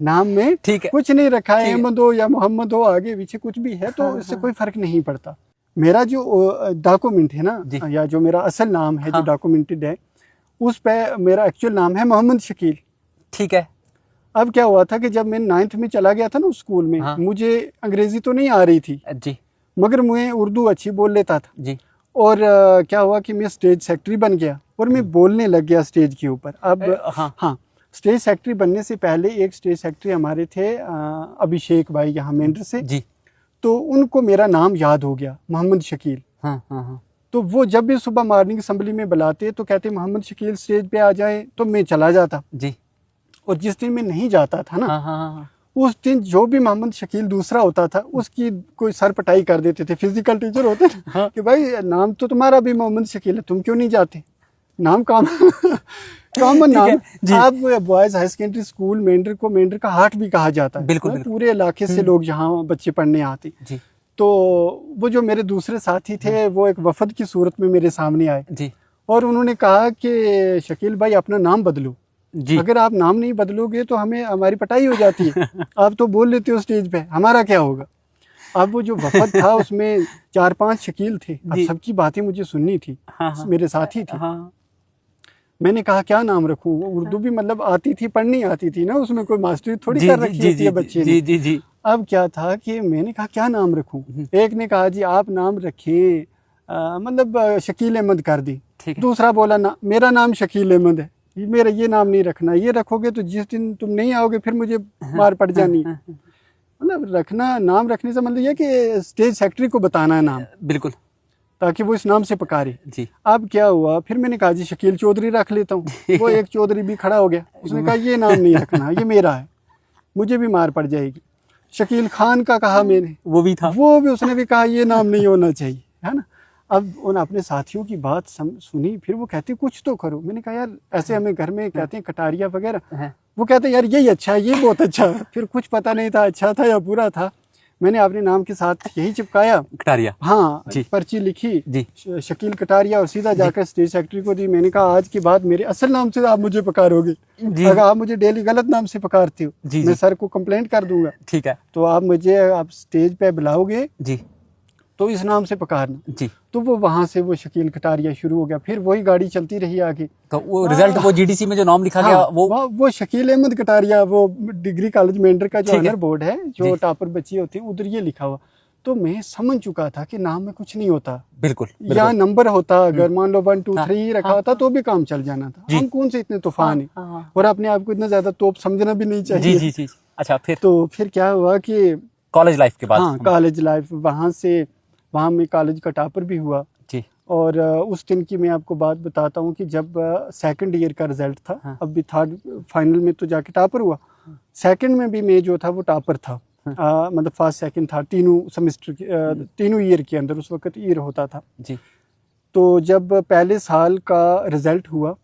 नाम में ठीक है, कुछ नहीं रखा है, ठीक है। अहमद हो या मोहम्मद हो, आगे पीछे कुछ भी है तो हाँ, इससे हाँ। कोई फर्क नहीं पड़ता। मेरा जो डॉक्यूमेंट है ना, जी। या जो मेरा असल नाम है, हाँ। जो डॉक्यूमेंटेड है, उस पे मेरा एक्चुअल नाम है मोहम्मद शकील। ठीक है। अब क्या हुआ था कि जब मैं 9th में चला गया था ना उस स्कूल में, हाँ। मुझे अंग्रेजी तो नहीं आ रही थी, जी मगर मैं उर्दू अच्छी बोल लेता था। जी। और क्या हुआ कि मैं स्टेज सेक्रेटरी बन गया और मैं बोलने लग गया स्टेज के ऊपर। अब हाँ हाँ, स्टेज सेक्रेटरी बनने से पहले एक स्टेज सेक्रेटरी हमारे थे अभिषेक भाई यहाँ मेंढर से, जी। तो उनको मेरा नाम याद हो गया, मोहम्मद शकील। हाँ हाँ हाँ। तो वो जब भी सुबह मॉर्निंग असेंबली में बुलाते तो कहते मोहम्मद शकील स्टेज पे आ जाए, तो मैं चला जाता। जी। और जिस दिन मैं नहीं जाता था ना, हाँ हाँ हाँ। उस दिन जो भी मोहम्मद शकील दूसरा होता था उसकी कोई सर पटाई कर देते थे। फिजिकल टीचर होते थे हाँ। कि भाई नाम तो तुम्हारा भी मोहम्मद शकील है, तुम क्यों नहीं जाते, नाम कॉमन नाम जी। है। आप boys high secondary school Mendhar को मेंढर का हाट भी कहा जाता है। बिल्कुल, बिल्कुल। पूरे इलाके से लोग यहाँ बच्चे पढ़ने आते। जी तो वो जो मेरे दूसरे साथी थे वो एक वफद की सूरत में मेरे सामने आए जी और उन्होंने कहा कि शकील भाई अपना नाम बदलो, जी। अगर आप नाम नहीं बदलोगे तो हमारी पटाई हो जाती है। आप तो बोल लेते हो स्टेज पे, हमारा क्या होगा। अब वो जो वफद था उसमें 4-5 शकील थे, अब जी। सबकी बातें मुझे सुननी थी। हाँ हाँ। मेरे साथी थे। हाँ मैंने कहा क्या नाम रखूं, उर्दू भी मतलब आती थी, पढ़नी आती थी ना, उसमें कोई मास्टरी थोड़ी जी कर जी रखी जी होती है जी बच्चे जी ने। जी जी। अब क्या था कि मैंने कहा क्या नाम रखूं। एक ने कहा जी आप नाम रखें मतलब शकील अहमद कर दी। ठीक है। दूसरा बोला ना मेरा नाम शकील अहमद है, मेरा ये नाम नहीं रखना, ये रखोगे तो जिस दिन तुम नहीं आओगे फिर मुझे मार पड़ जानी। मतलब रखना, नाम रखने से मतलब ये कि स्टेज सेक्रेटरी को बताना है नाम, बिल्कुल। ताकि वो इस नाम से पुकारे। जी। अब क्या हुआ, फिर मैंने कहा जी शकील चौधरी रख लेता हूँ। वो एक चौधरी भी खड़ा हो गया, उसने कहा ये नाम नहीं रखना, ये मेरा है, मुझे भी मार पड़ जाएगी। शकील खान का कहा मैंने, वो भी था। वो भी उसने भी कहा ये नाम नहीं होना चाहिए, है ना। अब उन अपने साथियों की बात सुनी, फिर वो कहते कुछ तो करो। मैंने कहा यार ऐसे हमें घर में कहते हैं कटारिया वगैरह, वो कहते यार यही अच्छा है, ये बहुत अच्छा है। फिर कुछ पता नहीं था अच्छा था या बुरा था, मैंने अपने नाम के साथ यही चिपकाया, कटारिया। हाँ जी। पर्ची लिखी जी। शकील कटारिया और सीधा जाकर स्टेज सेक्रेटरी को दी। मैंने कहा आज के बाद मेरे असल नाम से आप मुझे पुकारोगे, अगर आप मुझे डेली गलत नाम से पुकारते हो जी, मैं जी। सर को कंप्लेंट कर दूंगा। ठीक है। तो आप स्टेज पे बुलाओगे जी तो इस नाम से पुकारना। जी। तो वो वहां से वो शकील कटारिया शुरू हो गया, फिर वही गाड़ी चलती रही आगे। तो वो रिजल्ट, वो जीडीसी में जो नाम लिखा हाँ, गया वो शकील अहमद कटारिया, वो डिग्री कॉलेज मेंढर का जो ठीक है। ऑनर बोर्ड है, जो जी। टॉपर बच्ची होती है उधर ये लिखा हुआ। तो मैं समझ चुका था कि नाम में कुछ नहीं होता, बिल्कुल, या बिल्कुल। नंबर होता, अगर मान लो 1 2 हाँ, 3 रखा हाँ, होता तो भी काम चल जाना था। जी। हम कौन से इतने तूफान है, हाँ। और अपने आप को इतना ज्यादा तोप समझना भी नहीं जी चाहिए। जी जी। अच्छा, तो फिर क्या हुआ कि कॉलेज लाइफ के बाद। हाँ कॉलेज लाइफ, वहाँ मैं कॉलेज का टॉपर भी हुआ। जी। और उस दिन की मैं आपको बात बताता हूँ कि जब सेकंड ईयर का रिजल्ट था, हाँ। अब भी थर्ड फाइनल में तो जाके टॉपर हुआ, सेकंड में भी मैं जो था वो टॉपर था। मतलब फर्स्ट सेकंड था तीनों सेमेस्टर के, तीनों ईयर के अंदर, उस वक्त ईयर होता था। जी। तो जब पहले साल का रिजल्ट हुआ,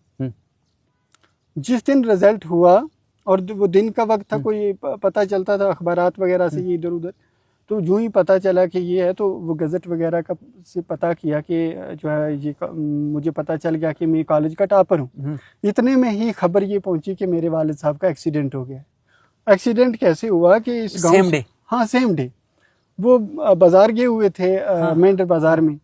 जिस दिन रिजल्ट हुआ और वो दिन का वक्त था, कोई पता चलता था अखबारात वगैरह से ये इधर उधर, तो यूं ही पता चला कि ये है, तो वो गज़ट वगैरह का से पता किया कि जो है ये मुझे पता चल गया कि मैं कॉलेज का टॉपर हूँ। इतने में ही खबर ये पहुंची कि मेरे वालिद साहब का एक्सीडेंट हो गया। एक्सीडेंट कैसे हुआ कि इस गांव सेम डे? हाँ सेम डे। वो बाजार गए हुए थे, हाँ। मेंढर बाजार में।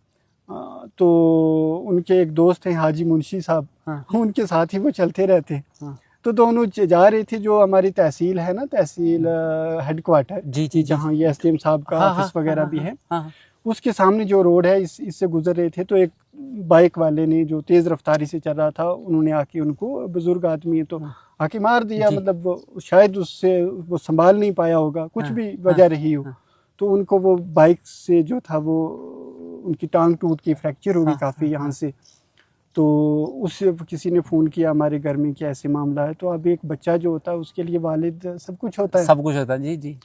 तो उनके एक दोस्त हैं हाजी मुंशी साहब, हाँ। उनके साथ ही वो चलते रहते हैं। हाँ। तो दोनों जा रहे थे, जो हमारी तहसील है ना, तहसील हेडक्वार्टर, जी जी। जहाँ ये एसडीएम साहब का हाँ, ऑफिस हाँ, वगैरह हाँ, भी है, हाँ। उसके सामने जो रोड है इससे गुजर रहे थे। तो एक बाइक वाले ने जो तेज रफ्तारी से चल रहा था, उन्होंने आके उनको, बुजुर्ग आदमी है तो आके मार दिया। जी। मतलब वो शायद उससे वो संभाल नहीं पाया होगा, कुछ हाँ, भी वजह रही हो। हाँ। तो उनको वो बाइक से जो था वो उनकी टांग टूट के फ्रैक्चर हो गई हाँ, काफ़ी हाँ, यहाँ से। तो उससे किसी ने फ़ोन किया हमारे घर में कि ऐसे मामला है। तो अब एक बच्चा जो होता है उसके लिए वालिद सब कुछ होता है, सब कुछ होता है। जी जी।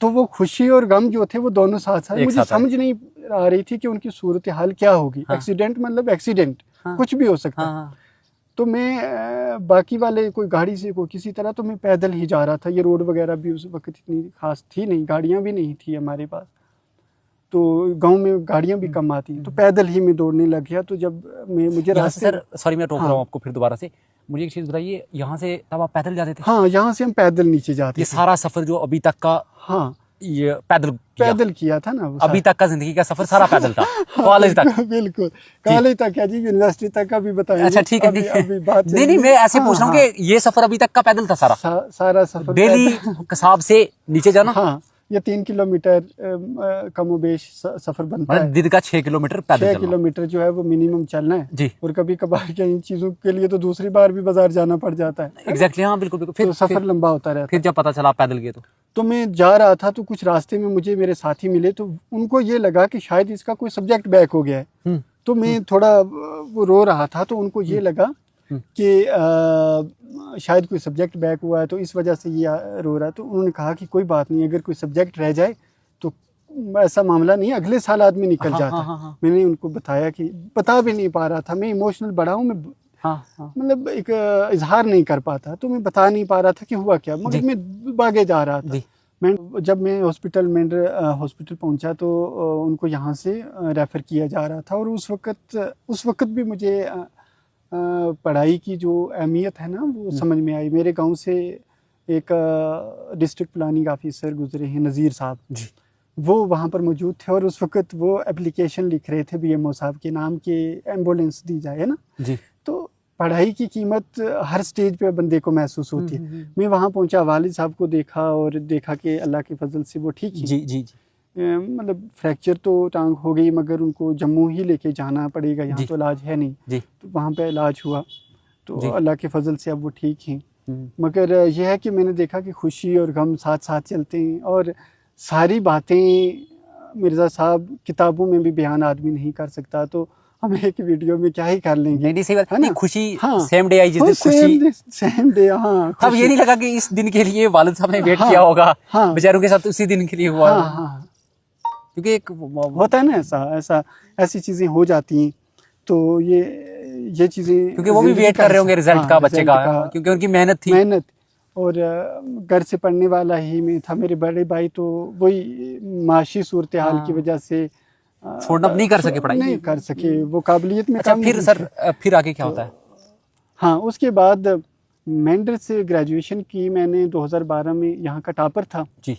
तो वो खुशी और गम जो थे वो दोनों साथ साथ, एक मुझे साथ आए। समझ नहीं आ रही थी कि उनकी सूरत हाल क्या होगी। हाँ। एक्सीडेंट मतलब एक्सीडेंट, हाँ। कुछ भी हो सकता है। हाँ। तो मैं बाकी वाले कोई गाड़ी से कोई किसी तरह, तो मैं पैदल ही जा रहा था। ये रोड वगैरह भी उस वक्त इतनी खास थी नहीं, गाड़ियाँ भी नहीं थी हमारे पास। तो गांव में गाड़ियां भी कम आती हैं, तो पैदल ही मैं दौड़ने लग गया। तो जब मुझे यहाँ रास्ते, से सर, सॉरी मैं रोक रहा हाँ। हूँ आपको फिर दोबारा से, मुझे एक चीज़ बताइए, यहाँ से तब आप पैदल जाते थे? हाँ, यहाँ से हम पैदल नीचे जाते ये थे। सारा सफर जो अभी तक का, हाँ, ये पैदल किया था ना वो अभी तक का जिंदगी का सफर सारा पैदल था कॉलेज तक? बिल्कुल, कॉलेज तक क्या जी, यूनिवर्सिटी तक का भी बताएंगे। अच्छा ठीक है, अभी बात नहीं नहीं, मैं ऐसे पूछ रहा हूँ कि ये सफर अभी तक का पैदल था सारा? सारा सफर डेली कसाब से नीचे जाना? हाँ, ये 3 किलोमीटर कमोबेश सफर बनता है। मतलब दिन का 6 किलोमीटर पैदल 6 चलना। किलोमीटर जो है वो मिनिमम चलना है जी। और कभी कभार क्या इन चीजों के लिए तो दूसरी बार भी बाजार जाना पड़ जाता है। एग्जैक्टली, हाँ बिल्कुल बिल्कुल। तो सफर लंबा होता रहता फिर जब पता चला आप पैदल गए तो मैं जा रहा था, तो कुछ रास्ते में मुझे मेरे साथी मिले, तो उनको ये लगा कि शायद इसका कोई सब्जेक्ट बैक हो गया है। तो मैं थोड़ा वो रो रहा था, तो उनको ये लगा कि शायद कोई सब्जेक्ट बैक हुआ है, तो इस वजह से ये रो रहा है। तो उन्होंने कहा कि कोई बात नहीं, अगर कोई सब्जेक्ट रह जाए तो ऐसा मामला नहीं, अगले साल आदमी निकल जाता है। मैंने उनको बताया कि बता भी नहीं पा रहा था, मैं इमोशनल बड़ा हूँ, मैं मतलब एक इजहार नहीं कर पाता, तो मैं बता नहीं पा रहा था कि हुआ क्या, मगर मैं भागे जा रहा था। जब मैं हॉस्पिटल पहुंचा तो उनको यहाँ से रेफ़र किया जा रहा था, और उस वक्त भी मुझे पढ़ाई की जो अहमियत है ना वो समझ में आई। मेरे गांव से एक डिस्ट्रिक्ट प्लानिंग ऑफिसर गुजरे हैं, नज़ीर साहब जी, वो वहाँ पर मौजूद थे, और उस वक्त वो एप्लीकेशन लिख रहे थे बीएमओ साहब के नाम के, एम्बुलेंस दी जाए, है ना जी। तो पढ़ाई की कीमत हर स्टेज पे बंदे को महसूस होती है। मैं वहाँ पहुँचा, वालिद साहब को देखा और देखा कि अल्लाह के फजल से वो ठीक है। जी। मतलब फ्रैक्चर तो टांग हो गई, मगर उनको जम्मू ही लेके जाना पड़ेगा, यहाँ तो इलाज है नहीं। तो वहाँ पे इलाज हुआ, तो अल्लाह के फजल से अब वो ठीक हैं। मगर यह है कि मैंने देखा कि खुशी और गम साथ साथ चलते हैं, और सारी बातें मिर्ज़ा साहब किताबों में भी बयान आदमी नहीं कर सकता, तो हम एक वीडियो में क्या ही कर लेंगे। नहीं सही बात है ना, खुशी हाँ, सेम डे आई जिस दिन खुशी, सेम डे। हाँ, अब ये नहीं लगा कि इस दिन के लिए वालिद साहब ने वेट किया होगा, बेचारों के साथ उसी दिन के लिए हुआ। क्योंकि एक होता है ना, ऐसी चीजें हो जाती हैं, तो ये चीजें, क्योंकि वो भी वेट कर रहे होंगे रिजल्ट का बच्चे का, क्योंकि उनकी मेहनत और घर से पढ़ने वाला ही मैं था। मेरे बड़े भाई तो वही माशी सूरत हाल की वजह से छोड़ना नहीं कर सके, पढ़ाई नहीं कर सके, वो काबिलियत में। अच्छा, फिर सर फिर आगे क्या होता है? हाँ, उसके बाद मैंडर से ग्रेजुएशन की मैंने 2012 में, यहाँ का टॉपर था जी।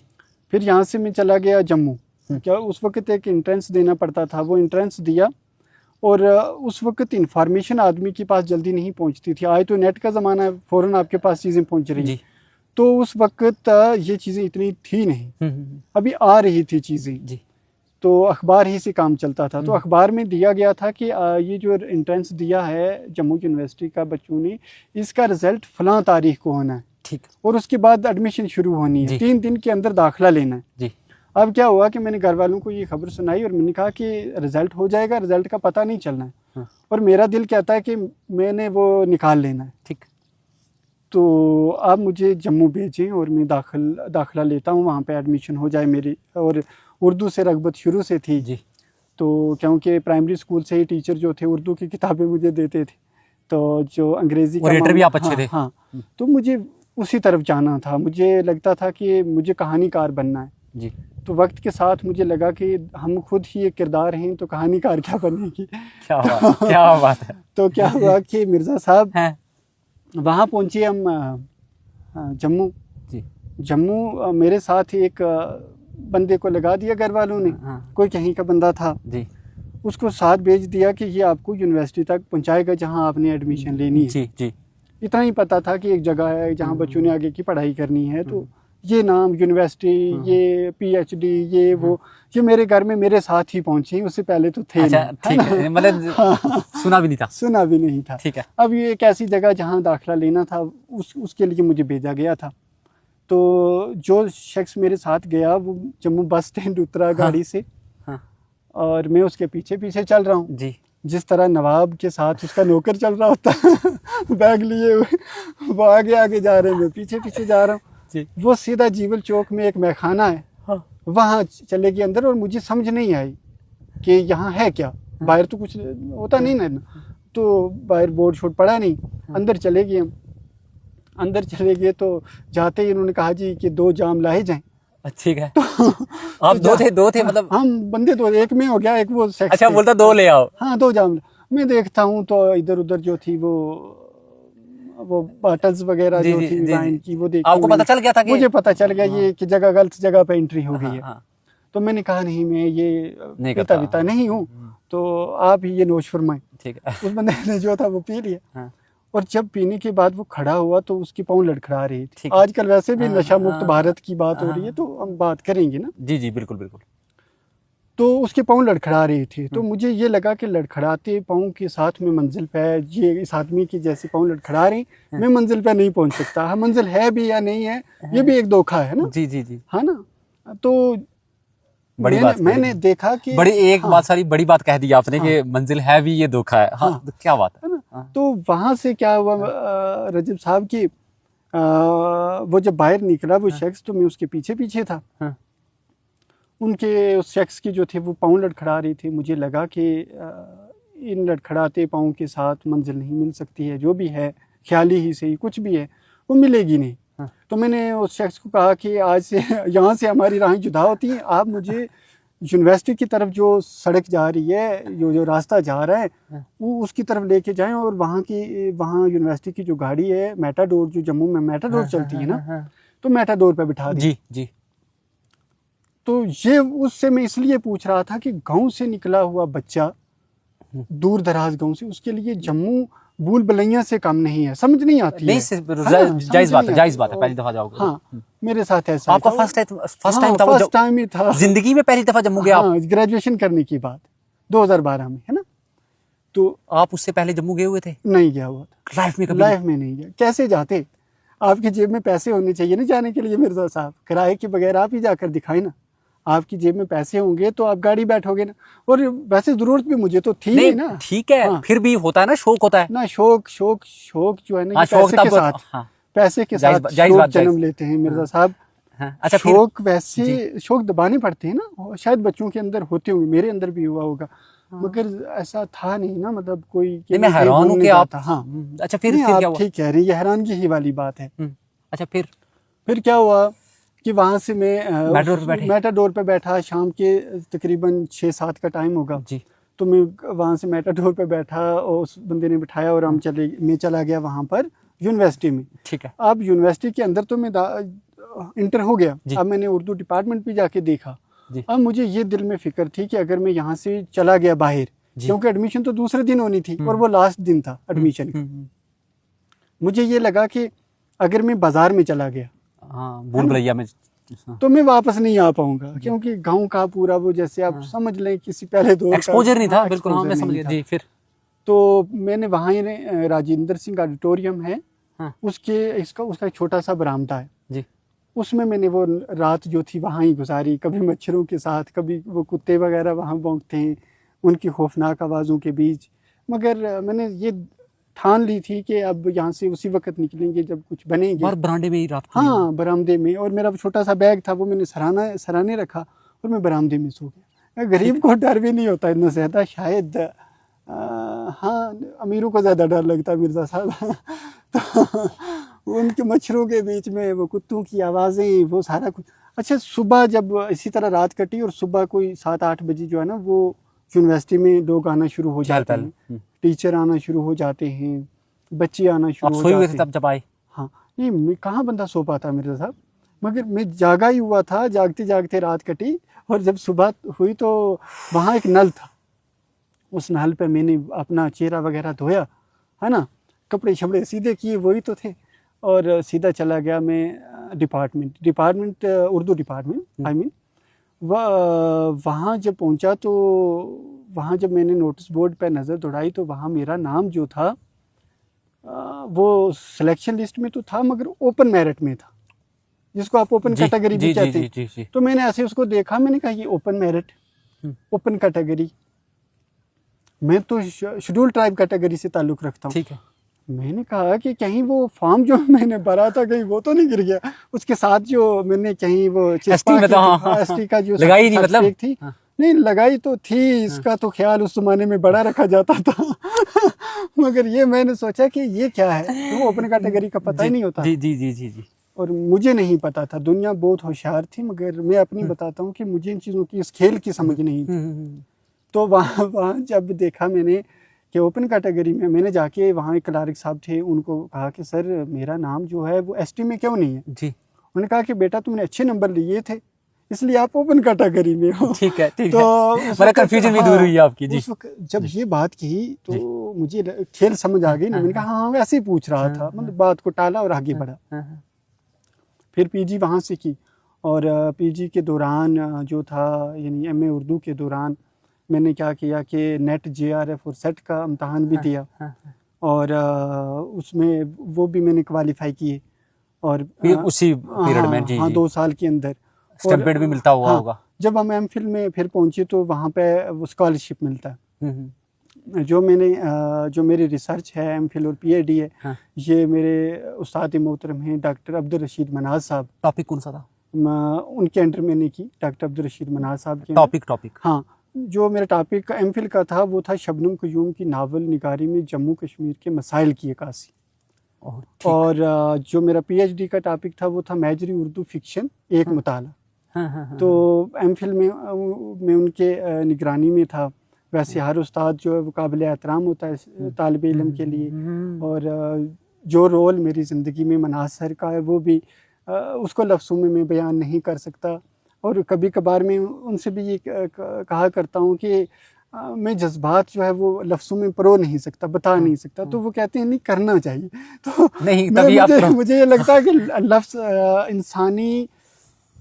फिर यहाँ से मैं चला गया जम्मू। क्या उस वक्त एक एंट्रेंस देना पड़ता था, वो एंट्रेंस दिया, और उस वक्त इंफॉर्मेशन आदमी के पास जल्दी नहीं पहुंचती थी। आज तो नेट का ज़माना है, फ़ौरन आपके पास चीज़ें पहुंच रही हैं। तो उस वक्त ये चीज़ें इतनी थी नहीं, अभी आ रही थी चीज़ें जी। तो अखबार ही से काम चलता था। तो अखबार में दिया गया था कि ये जो एंट्रेंस दिया है जम्मू यूनिवर्सिटी का बच्चों ने, इसका रिजल्ट फलां तारीख को होना है, ठीक, और उसके बाद एडमिशन शुरू होनी है, 3 दिन के अंदर दाखिला लेना है जी। अब क्या हुआ कि मैंने घर वालों को ये खबर सुनाई, और मैंने कहा कि रिजल्ट हो जाएगा, रिजल्ट का पता नहीं चलना है, और मेरा दिल कहता है कि मैंने वो निकाल लेना है, ठीक। तो आप मुझे जम्मू भेजें और मैं दाखिला लेता हूँ, वहाँ पे एडमिशन हो जाए मेरी। और उर्दू से रगबत शुरू से थी जी, तो क्योंकि प्राइमरी स्कूल से ही टीचर जो थे उर्दू की किताबें मुझे देते थे, तो जो अंग्रेज़ी का भी आप अच्छे थे। हाँ, तो मुझे उसी तरफ जाना था। मुझे लगता था कि मुझे कहानीकार बनना है जी। तो वक्त के साथ मुझे लगा कि हम खुद ही एक किरदार हैं, तो कहानीकार क्या बनेगी। क्या बात है। तो क्या हुआ कि मिर्ज़ा साहब वहाँ पहुँचे हम जम्मू जी। जम्मू मेरे साथ एक बंदे को लगा दिया घर वालों ने, कोई कहीं का बंदा था जी, उसको साथ भेज दिया कि ये आपको यूनिवर्सिटी तक पहुँचाएगा जहाँ आपने एडमिशन लेनी है जी जी। इतना ही पता था कि एक जगह है जहाँ बच्चों ने आगे की पढ़ाई करनी है, तो ये नाम यूनिवर्सिटी, ये PhD, ये मेरे घर में मेरे साथ ही पहुंचे, उससे पहले तो थे। अच्छा, ठीक है, मतलब सुना भी नहीं था। ठीक है। अब ये एक ऐसी जगह जहाँ दाखिला लेना था, उसके लिए मुझे भेजा गया था। तो जो शख्स मेरे साथ गया वो जम्मू बस स्टैंड उतरा गाड़ी से, और मैं उसके पीछे पीछे चल रहा हूँ जी, जिस तरह नवाब के साथ उसका नौकर चल रहा होता बैग लिए हुए, वो आगे आगे जा रहे हैं, मैं पीछे पीछे जा रहा हूँ। वो सीधा जीवल चौक में एक मैखाना है, वहाँ चले गए अंदर, और मुझे समझ नहीं आई कि यहाँ है क्या। बाहर तो कुछ होता नहीं ना, तो बाहर बोर्ड शोर्ड पड़ा नहीं। अंदर चले गए हम, अंदर चले गए तो जाते ही उन्होंने कहा जी कि 2 जाम लाए जाएं। ठीक है। आप दो थे मतलब? हम बंदे दो, एक में हो गया, एक वो सेक्स। अच्छा, बोलता दो ले आओ। हाँ, दो जाम। मैं देखता हूँ तो इधर उधर जो थी वो बॉटल्स वगैरह जी जो जी थी जी वाइन जी। की, वो देखी आपको मैंने। पता चल गया था कि मुझे पता चल गया हाँ। ये कि जगह गलत जगह पे एंट्री हो गई हाँ, है। हाँ, तो मैंने कहा नहीं, मैं ये नहीं पीता करता। वीता नहीं हूँ, तो आप ही ये नोश फरमाएं। ठीक है। उस बंदे ने जो था वो पी लिया। हाँ। और जब पीने के बाद वो खड़ा हुआ तो उसकी पाँव लड़खड़ा रही थी। ठीक है। आजकल वैसे भी हाँ, नशा मुक्त हाँ, भारत की बात हो हाँ, रही है, तो हम बात करेंगे ना। जी जी, बिल्कुल बिल्कुल। तो उसके पाँव लड़खड़ा रही थी, तो मुझे ये लगा कि लड़खड़ाते पाँव के साथ में मंजिल पे, ये इस आदमी की जैसे पाँव लड़खड़ा रही, मैं मंजिल पे नहीं पहुंच सकता। हाँ, मंजिल है भी या नहीं है, ये भी एक धोखा है ना। जी जी जी। हाँ ना। तो बड़ी बात मैंने देखा कि बड़ी एक हाँ, बात, सारी बड़ी बात कह दी आपने कि मंजिल है भी, ये धोखा है। हाँ, हाँ, तो क्या बात है। है ना। हाँ। तो वहां से क्या हुआ, रजब साहब की वो जब बाहर निकला वो शख्स, तो मैं उसके पीछे पीछे था। हाँ। उनके उस शख्स की जो थी वो पाँव लड़खड़ा रही थी। मुझे लगा कि इन लड़खड़ाते पाँव के साथ मंजिल नहीं मिल सकती है, जो भी है ख्याली ही सही, कुछ भी है वो मिलेगी नहीं। हाँ। तो मैंने उस शख्स को कहा कि आज से यहाँ से हमारी राहें जुदा होती हैं, आप मुझे यूनिवर्सिटी की तरफ जो सड़क जा रही है, जो रास्ता जा रहा है, वो उसकी तरफ लेके जाएं, और वहाँ यूनिवर्सिटी की जो गाड़ी है मेटाडोर, जो जम्मू में मेटाडोर चलती है ना, तो मेटाडोर पे बिठा दी। जी जी। तो ये उससे मैं इसलिए पूछ रहा था कि गांव से निकला हुआ बच्चा, दूर दराज गांव से, उसके लिए जम्मू भूल भुलैया से कम नहीं है। समझ नहीं आती नहीं, जायज बात है, जायज बात है। पहली दफा जाओगे। हाँ, मेरे साथ ऐसा आपका था। फर्स्ट हाँ, टाइम था वो? फर्स्ट टाइम ही था जिंदगी में पहली दफा जम्मू गए आप? हाँ, ग्रेजुएशन करने की बात 2012 में, है ना। तो आप उससे पहले जम्मू गए हुए थे? नहीं गया हुआ था, लाइफ में कभी? लाइफ में नहीं गया। कैसे जाते, आपकी जेब में पैसे होने चाहिए ना जाने के लिए मिर्जा साहब। किराए के बगैर आप ही जाकर दिखाए ना। आपकी जेब में पैसे होंगे तो आप गाड़ी बैठोगे ना। और वैसे जरूरत भी मुझे तो थी नहीं ना। ठीक है। हाँ। फिर भी होता है ना, शौक होता है ना, शौक जो है ना, हाँ, ये शौक पैसे के तब साथ, हाँ। पैसे के जायज साथ बात, जायज शौक बात, जायज। जन्म लेते हैं मिर्जा साहब। हाँ। अच्छा, फिर शौक वैसे शौक दबाने पड़ते हैं ना, शायद बच्चों के अंदर होते होंगे, मेरे अंदर भी हुआ होगा, मगर ऐसा था नहीं ना, मतलब कोई नहीं, मैं हैरान हूँ कि आप। हाँ। अच्छा, फिर नहीं, क्या आप हुआ? ठीक कह रही है, ये हैरानगी ही वाली बात है। अच्छा, फिर क्या हुआ कि वहां से मैं मेटाडोर पे बैठा, शाम के तकरीबन 6-7 का टाइम होगा जी। तो मैं वहां से मेटाडोर पे बैठा, और उस बंदे ने बिठाया, और मैं चला गया वहां पर यूनिवर्सिटी में। ठीक है। अब यूनिवर्सिटी के अंदर तो मैं इंटर हो गया। अब मैंने उर्दू डिपार्टमेंट भी जाके देखा। अब मुझे ये दिल में फिक्र थी कि अगर मैं यहाँ से चला गया बाहर, क्योंकि एडमिशन तो दूसरे दिन होनी थी और वो लास्ट दिन था एडमिशन का, मुझे ये लगा कि अगर मैं बाजार में चला गया, भूल भुलैया में, तो मैं वापस नहीं आ पाऊंगा, क्योंकि गांव का पूरा वो, जैसे आप समझ लें किसी पहले दौर का एक्सपोजर नहीं था। बिल्कुल, हाँ, मैं समझ गया जी। फिर तो मैंने वहाँ राजेंद्र सिंह ऑडिटोरियम है, उसका एक छोटा सा बरामदा है जी। उसमें मैंने वो रात जो थी वहाँ ही गुजारी, कभी मच्छरों के साथ, कभी वो कुत्ते वगैरह वहाँ भौंकते हैं उनकी खौफनाक आवाज़ों के बीच। मगर मैंने ये ठान ली थी कि अब यहाँ से उसी वक्त निकलेंगे जब कुछ बनेंगे। और बरामदे में ही रात? हाँ, बरामदे में। और मेरा छोटा सा बैग था, वो मैंने सराहने रखा और मैं बरामदे में सो गया। गरीब को डर भी नहीं होता इतना ज़्यादा, शायद हाँ, अमीरों को ज़्यादा डर लगता है मिर्ज़ा साहब। तो उनके मच्छरों के बीच में वो कुत्तों की आवाज़ें, वो सारा कुछ। अच्छा, सुबह जब इसी तरह रात कटी और सुबह कोई 7-8 बजे जो है ना, वो यूनिवर्सिटी में लोग आना शुरू हो जाते हैं, टीचर आना शुरू हो जाते हैं, बच्चे आना शुरू हो जाते हैं। तब जब आए? हाँ, नहीं, मैं कहाँ बंदा सो पाता मिर्ज़ा साहब, मगर मैं जागा ही हुआ था। जागते जागते रात कटी और जब सुबह हुई तो वहाँ एक नल था, उस नल पे मैंने अपना चेहरा वगैरह धोया, है ना, कपड़े शपड़े सीधे किए, वही तो थे, और सीधा चला गया मैं department Urdu department, I mean. वहाँ जब पहुँचा तो वहाँ जब मैंने नोटिस बोर्ड पे नज़र दौड़ाई तो वहाँ मेरा नाम जो था वो सिलेक्शन लिस्ट में तो था, मगर ओपन मेरिट में था, जिसको आप ओपन कैटेगरी भी कहते हैं। तो मैंने ऐसे उसको देखा, मैंने कहा ये ओपन मेरिट, ओपन कैटेगरी, मैं तो शेड्यूल ट्राइब कैटेगरी से ताल्लुक़ रखता हूँ। ठीक है। मैंने कहा कि कहीं वो फॉर्म जो मैंने भरा था कहीं वो तो नहीं गिर गया, उसके साथ जो मैंने कहीं वो एसटी का जो लगाई नहीं, मतलब थी, नहीं लगाई तो थी, इसका तो ख्याल उस जमाने में बड़ा रखा जाता था। मगर ये मैंने सोचा कि ये क्या है, तो ओपन कैटेगरी का पता ही नहीं होता। जी जी जी जी जी। और मुझे नहीं पता था, दुनिया बहुत होशियार थी, मगर मैं अपनी बताता हूँ कि मुझे इन चीज़ों की, इस खेल की समझ नहीं थी। तो वहाँ जब देखा मैंने कि ओपन कैटेगरी में, मैंने जाके वहाँ एक क्लार्क साहब थे, उनको कहा कि सर मेरा नाम जो है वो एसटी में क्यों नहीं है जी। उन्होंने कहा कि बेटा तुमने अच्छे नंबर लिए थे इसलिए आप ओपन कैटेगरी में हो। ठीक है, ठीक तो है, मतलब कंफ्यूजन भी दूर हुई है आपकी जी। उस वक्त जब ये बात की तो मुझे खेल समझ आ गई ना, मैंने कहा हाँ वैसे ही पूछ रहा था, मतलब बात को टाला और आगे बढ़ा। फिर पीजी वहाँ से की, और पीजी के दौरान जो था, यानी एमए उर्दू के दौरान मैंने क्या किया कि नेट जेआरएफ और सेट का इम्तहान भी दिया, और उसमें वो भी मैंने क्वालिफाई किए, और उसी पीरियड में जी हाँ जी। 2 साल के अंदर स्टैम्पेड भी मिलता हुआ हाँ, होगा। जब हम एमफिल में फिर पहुंचे तो वहाँ पे वो स्कॉलरशिप मिलता है। जो मेरी रिसर्च है एमफिल और पीएचडी है, हाँ। ये मेरे उस्ताद मोहतरम हैं डॉक्टर अब्दुल रशीद मनाज साहब। टॉपिक कौन सा था? उनके अंडर मैंने की, डॉक्टर अब्दुल रशीद मनाज साहब के। टॉपिक हाँ, जो मेरा टॉपिक एमफिल का था वो था शबनम कयूम की नावल निगारी में जम्मू कश्मीर के मसाइल की अक्कासी। और जो मेरा पीएचडी का टॉपिक था वो था मैजरी उर्दू फिक्शन एक मुताला। तो एमफिल में मैं उनके निगरानी में था। वैसे हर उस्ताद जो है वो काबिल एहतराम होता है तालिब इल्म के लिए, और जो रोल मेरी ज़िंदगी में मनाज सर का है वो भी उसको लफ्ज़ों में मैं बयान नहीं कर सकता। और कभी कभार मैं उनसे भी ये कहा करता हूँ कि मैं जज्बात जो है वो लफ्ज़ों में परो नहीं सकता, बता नहीं सकता। तो वो कहते हैं नहीं करना चाहिए। तो नहीं, तभी मुझे ये लगता है कि लफ्ज़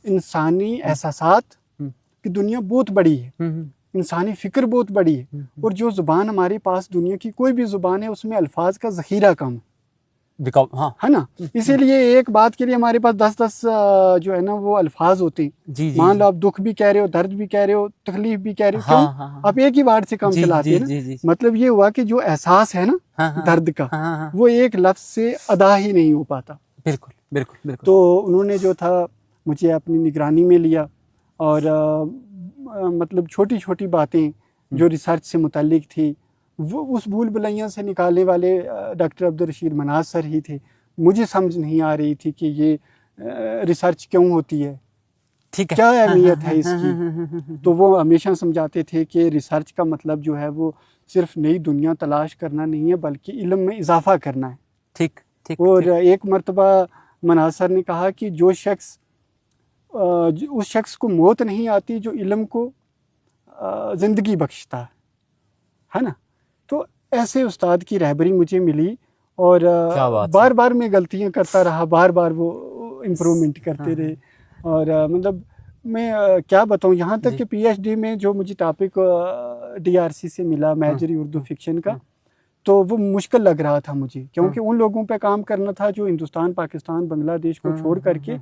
इंसानी एहसासात की दुनिया बहुत बड़ी है, इंसानी फ़िक्र बहुत बड़ी है, और जो ज़ुबान हमारे पास दुनिया की कोई भी ज़ुबान है उसमें अल्फाज का ज़ख़ीरा कम है, है ना। इसीलिए एक बात के लिए हमारे पास 10-10 जो है ना वो अल्फाज होते हैं। मान लो आप दुख भी कह रहे हो, दर्द भी कह रहे हो, तकलीफ भी कह रहे हो, क्यों आप एक ही वर्ड से काम चलाते हैं ना। मतलब ये हुआ कि जो एहसास है ना दर्द का, वो एक लफ्ज़ से अदा ही नहीं हो पाता। बिल्कुल बिल्कुल बिल्कुल। तो उन्होंने जो था मुझे अपनी निगरानी में लिया, और मतलब छोटी छोटी बातें जो रिसर्च से मुताल्लिक थी वो उस भूल भुलैया से निकालने वाले डॉक्टर अब्दुल रशीद मनाज सर ही थे। मुझे समझ नहीं आ रही थी कि ये रिसर्च क्यों होती है, ठीक है, क्या अहमियत है इसकी। तो वो हमेशा समझाते थे कि रिसर्च का मतलब जो है वो सिर्फ नई दुनिया तलाश करना नहीं है बल्कि इल्म में इजाफा करना है। ठीक ठीक। और एक मरतबा मनाज सर ने कहा कि जो शख्स उस शख्स को मौत नहीं आती जो इल्म को ज़िंदगी बख्शता है ना। तो ऐसे उस्ताद की रहबरी मुझे मिली, और बार बार मैं गलतियां करता रहा, बार बार वो इम्प्रूवमेंट करते रहे। और मतलब मैं क्या बताऊं, यहाँ तक कि पीएचडी में जो मुझे टॉपिक डीआरसी से मिला मैजरी उर्दू फिक्शन का, तो वो मुश्किल लग रहा था मुझे, क्योंकि उन लोगों पे काम करना था जो हिंदुस्तान, पाकिस्तान, बांग्लादेश को छोड़ करके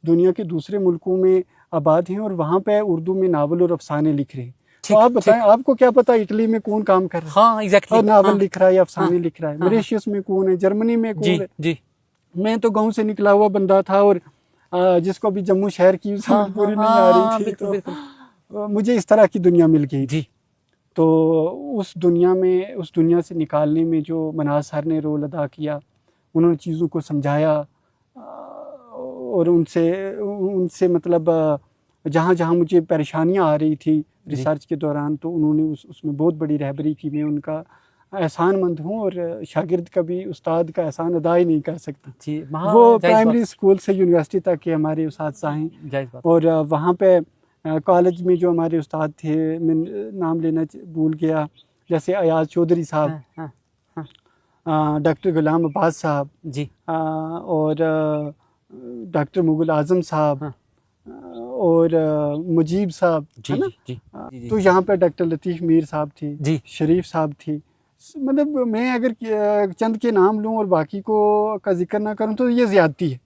दुनिया के दूसरे मुल्कों में आबाद हैं और वहाँ पे उर्दू में नावल और अफसाने लिख रहे हैं। तो आप बताएं, आपको क्या पता इटली में कौन काम कर रहा है? हाँ, एग्जैक्टली। और नावल लिख रहा है या अफसाने लिख रहा है। मॉरिशस में कौन है, जर्मनी में कौन है? जी। मैं तो गाँव से निकला हुआ बंदा था, और जिसको अभी जम्मू शहर की समझ पूरी नहीं आ रही थी। तो मुझे इस तरह की दुनिया मिल गई थी। तो उस दुनिया से निकालने में जो मनाज सर ने रोल अदा किया, उन्होंने चीज़ों को समझाया, और उनसे मतलब जहाँ जहाँ मुझे परेशानियाँ आ रही थी रिसर्च के दौरान, तो उन्होंने उसमें बहुत बड़ी रहबरी की। मैं उनका एहसानमंद हूँ, और शागिर्द कभी उस्ताद का एहसान अदा ही नहीं कर सकता। वो प्राइमरी स्कूल से यूनिवर्सिटी तक के हमारे उस्ताद हैं, और वहाँ पे कॉलेज में जो हमारे उस्ताद थे, मैं नाम लेना भूल गया, जैसे अयाज चौधरी साहब, डॉक्टर गुलाम अब्बास साहब जी, और डॉक्टर मुगल आजम साहब, और मुजीब साहब, है ना। तो यहाँ पे डॉक्टर लतीफ़ मीर साहब थे, शरीफ साहब थे। मतलब मैं अगर चंद के नाम लूँ और बाकी को का जिक्र ना करूँ तो ये ज़्यादती है।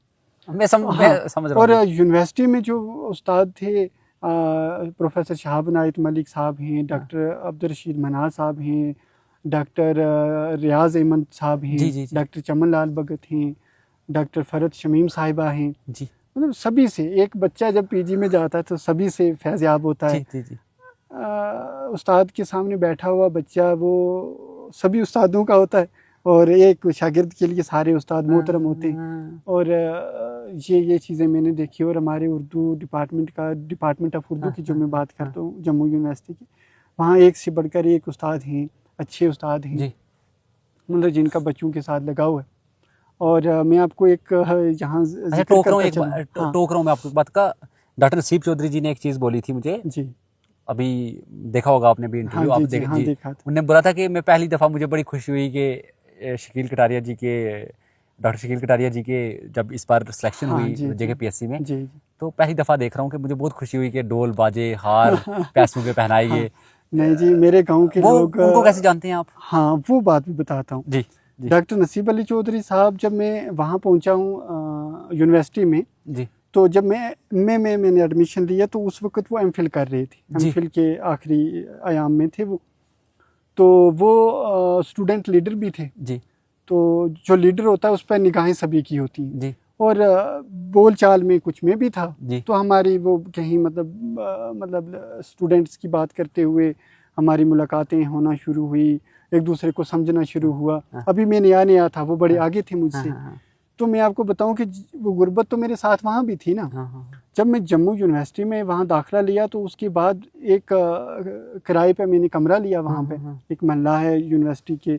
मैं समझ रहा हूँ। और यूनिवर्सिटी में जो उस्ताद थे, प्रोफेसर शहाब नायत मलिक साहब हैं, डॉक्टर अब्दुल रशीद मनाज साहब हैं, डॉक्टर रियाज अहमद साहब हैं, डॉक्टर चमन लाल भगत हैं, डॉक्टर फरद शमीम साहिबा हैं जी। मतलब सभी से, एक बच्चा जब पीजी में जाता है तो सभी से फैज़याब होता है। जी। उस्ताद के सामने बैठा हुआ बच्चा वो सभी उस्तादों का होता है, और एक शागिर्द के लिए सारे उस्ताद मोहतरम होते हैं। और ये चीज़ें मैंने देखी। और हमारे उर्दू डिपार्टमेंट ऑफ उर्दू की जो मैं बात करता हूँ जम्मू यूनिवर्सिटी की, वहाँ एक से बढ़कर एक उस्ताद हैं, अच्छे उस्ताद हैं, मतलब जिनका बच्चों के साथ लगाव है। और मैं आपको एक यहाँ टोक रहा हूँ मैं आपको बात का। डॉक्टर नसीब चौधरी जी ने एक चीज़ बोली थी मुझे जी, अभी देखा होगा आपने भी इंटरव्यू। हाँ, आप देखा उन्होंने बोला था कि मैं पहली दफ़ा मुझे बड़ी खुशी हुई कि शकील कटारिया जी के, डॉक्टर शकील कटारिया जी के जब इस बार सिलेक्शन हुई JKPSC में, तो पहली दफ़ा देख रहा हूँ कि मुझे बहुत खुशी हुई कि डोल बाजे हार पैसों के पहनाए गए। नहीं जी, मेरे गांव के लोग उनको कैसे जानते हैं आप? हाँ, वो बात भी बताता हूँ जी। डॉक्टर नसीब अली चौधरी साहब, जब मैं वहाँ पहुँचा हूँ यूनिवर्सिटी में जी, तो जब मैंने एडमिशन लिया तो उस वक्त वो MPhil कर रहे थे, MPhil के आखिरी आयाम में थे वो। तो वो स्टूडेंट लीडर भी थे जी। तो जो लीडर होता है उस पर निगाहें सभी की होती हैं जी। और बोल चाल में कुछ में भी था जी। तो हमारी वो कहीं मतलब स्टूडेंट्स की बात करते हुए हमारी मुलाकातें होना शुरू हुई, एक दूसरे को समझना शुरू हुआ। अभी मैं नया था, वो बड़े आगे थे मुझसे। तो मैं आपको बताऊं कि वो गुर्बत तो मेरे साथ वहाँ भी थी ना। जब मैं जम्मू यूनिवर्सिटी में वहाँ दाखिला लिया तो उसके बाद एक किराए पे मैंने कमरा लिया वहाँ पे, एक महल्ला है यूनिवर्सिटी के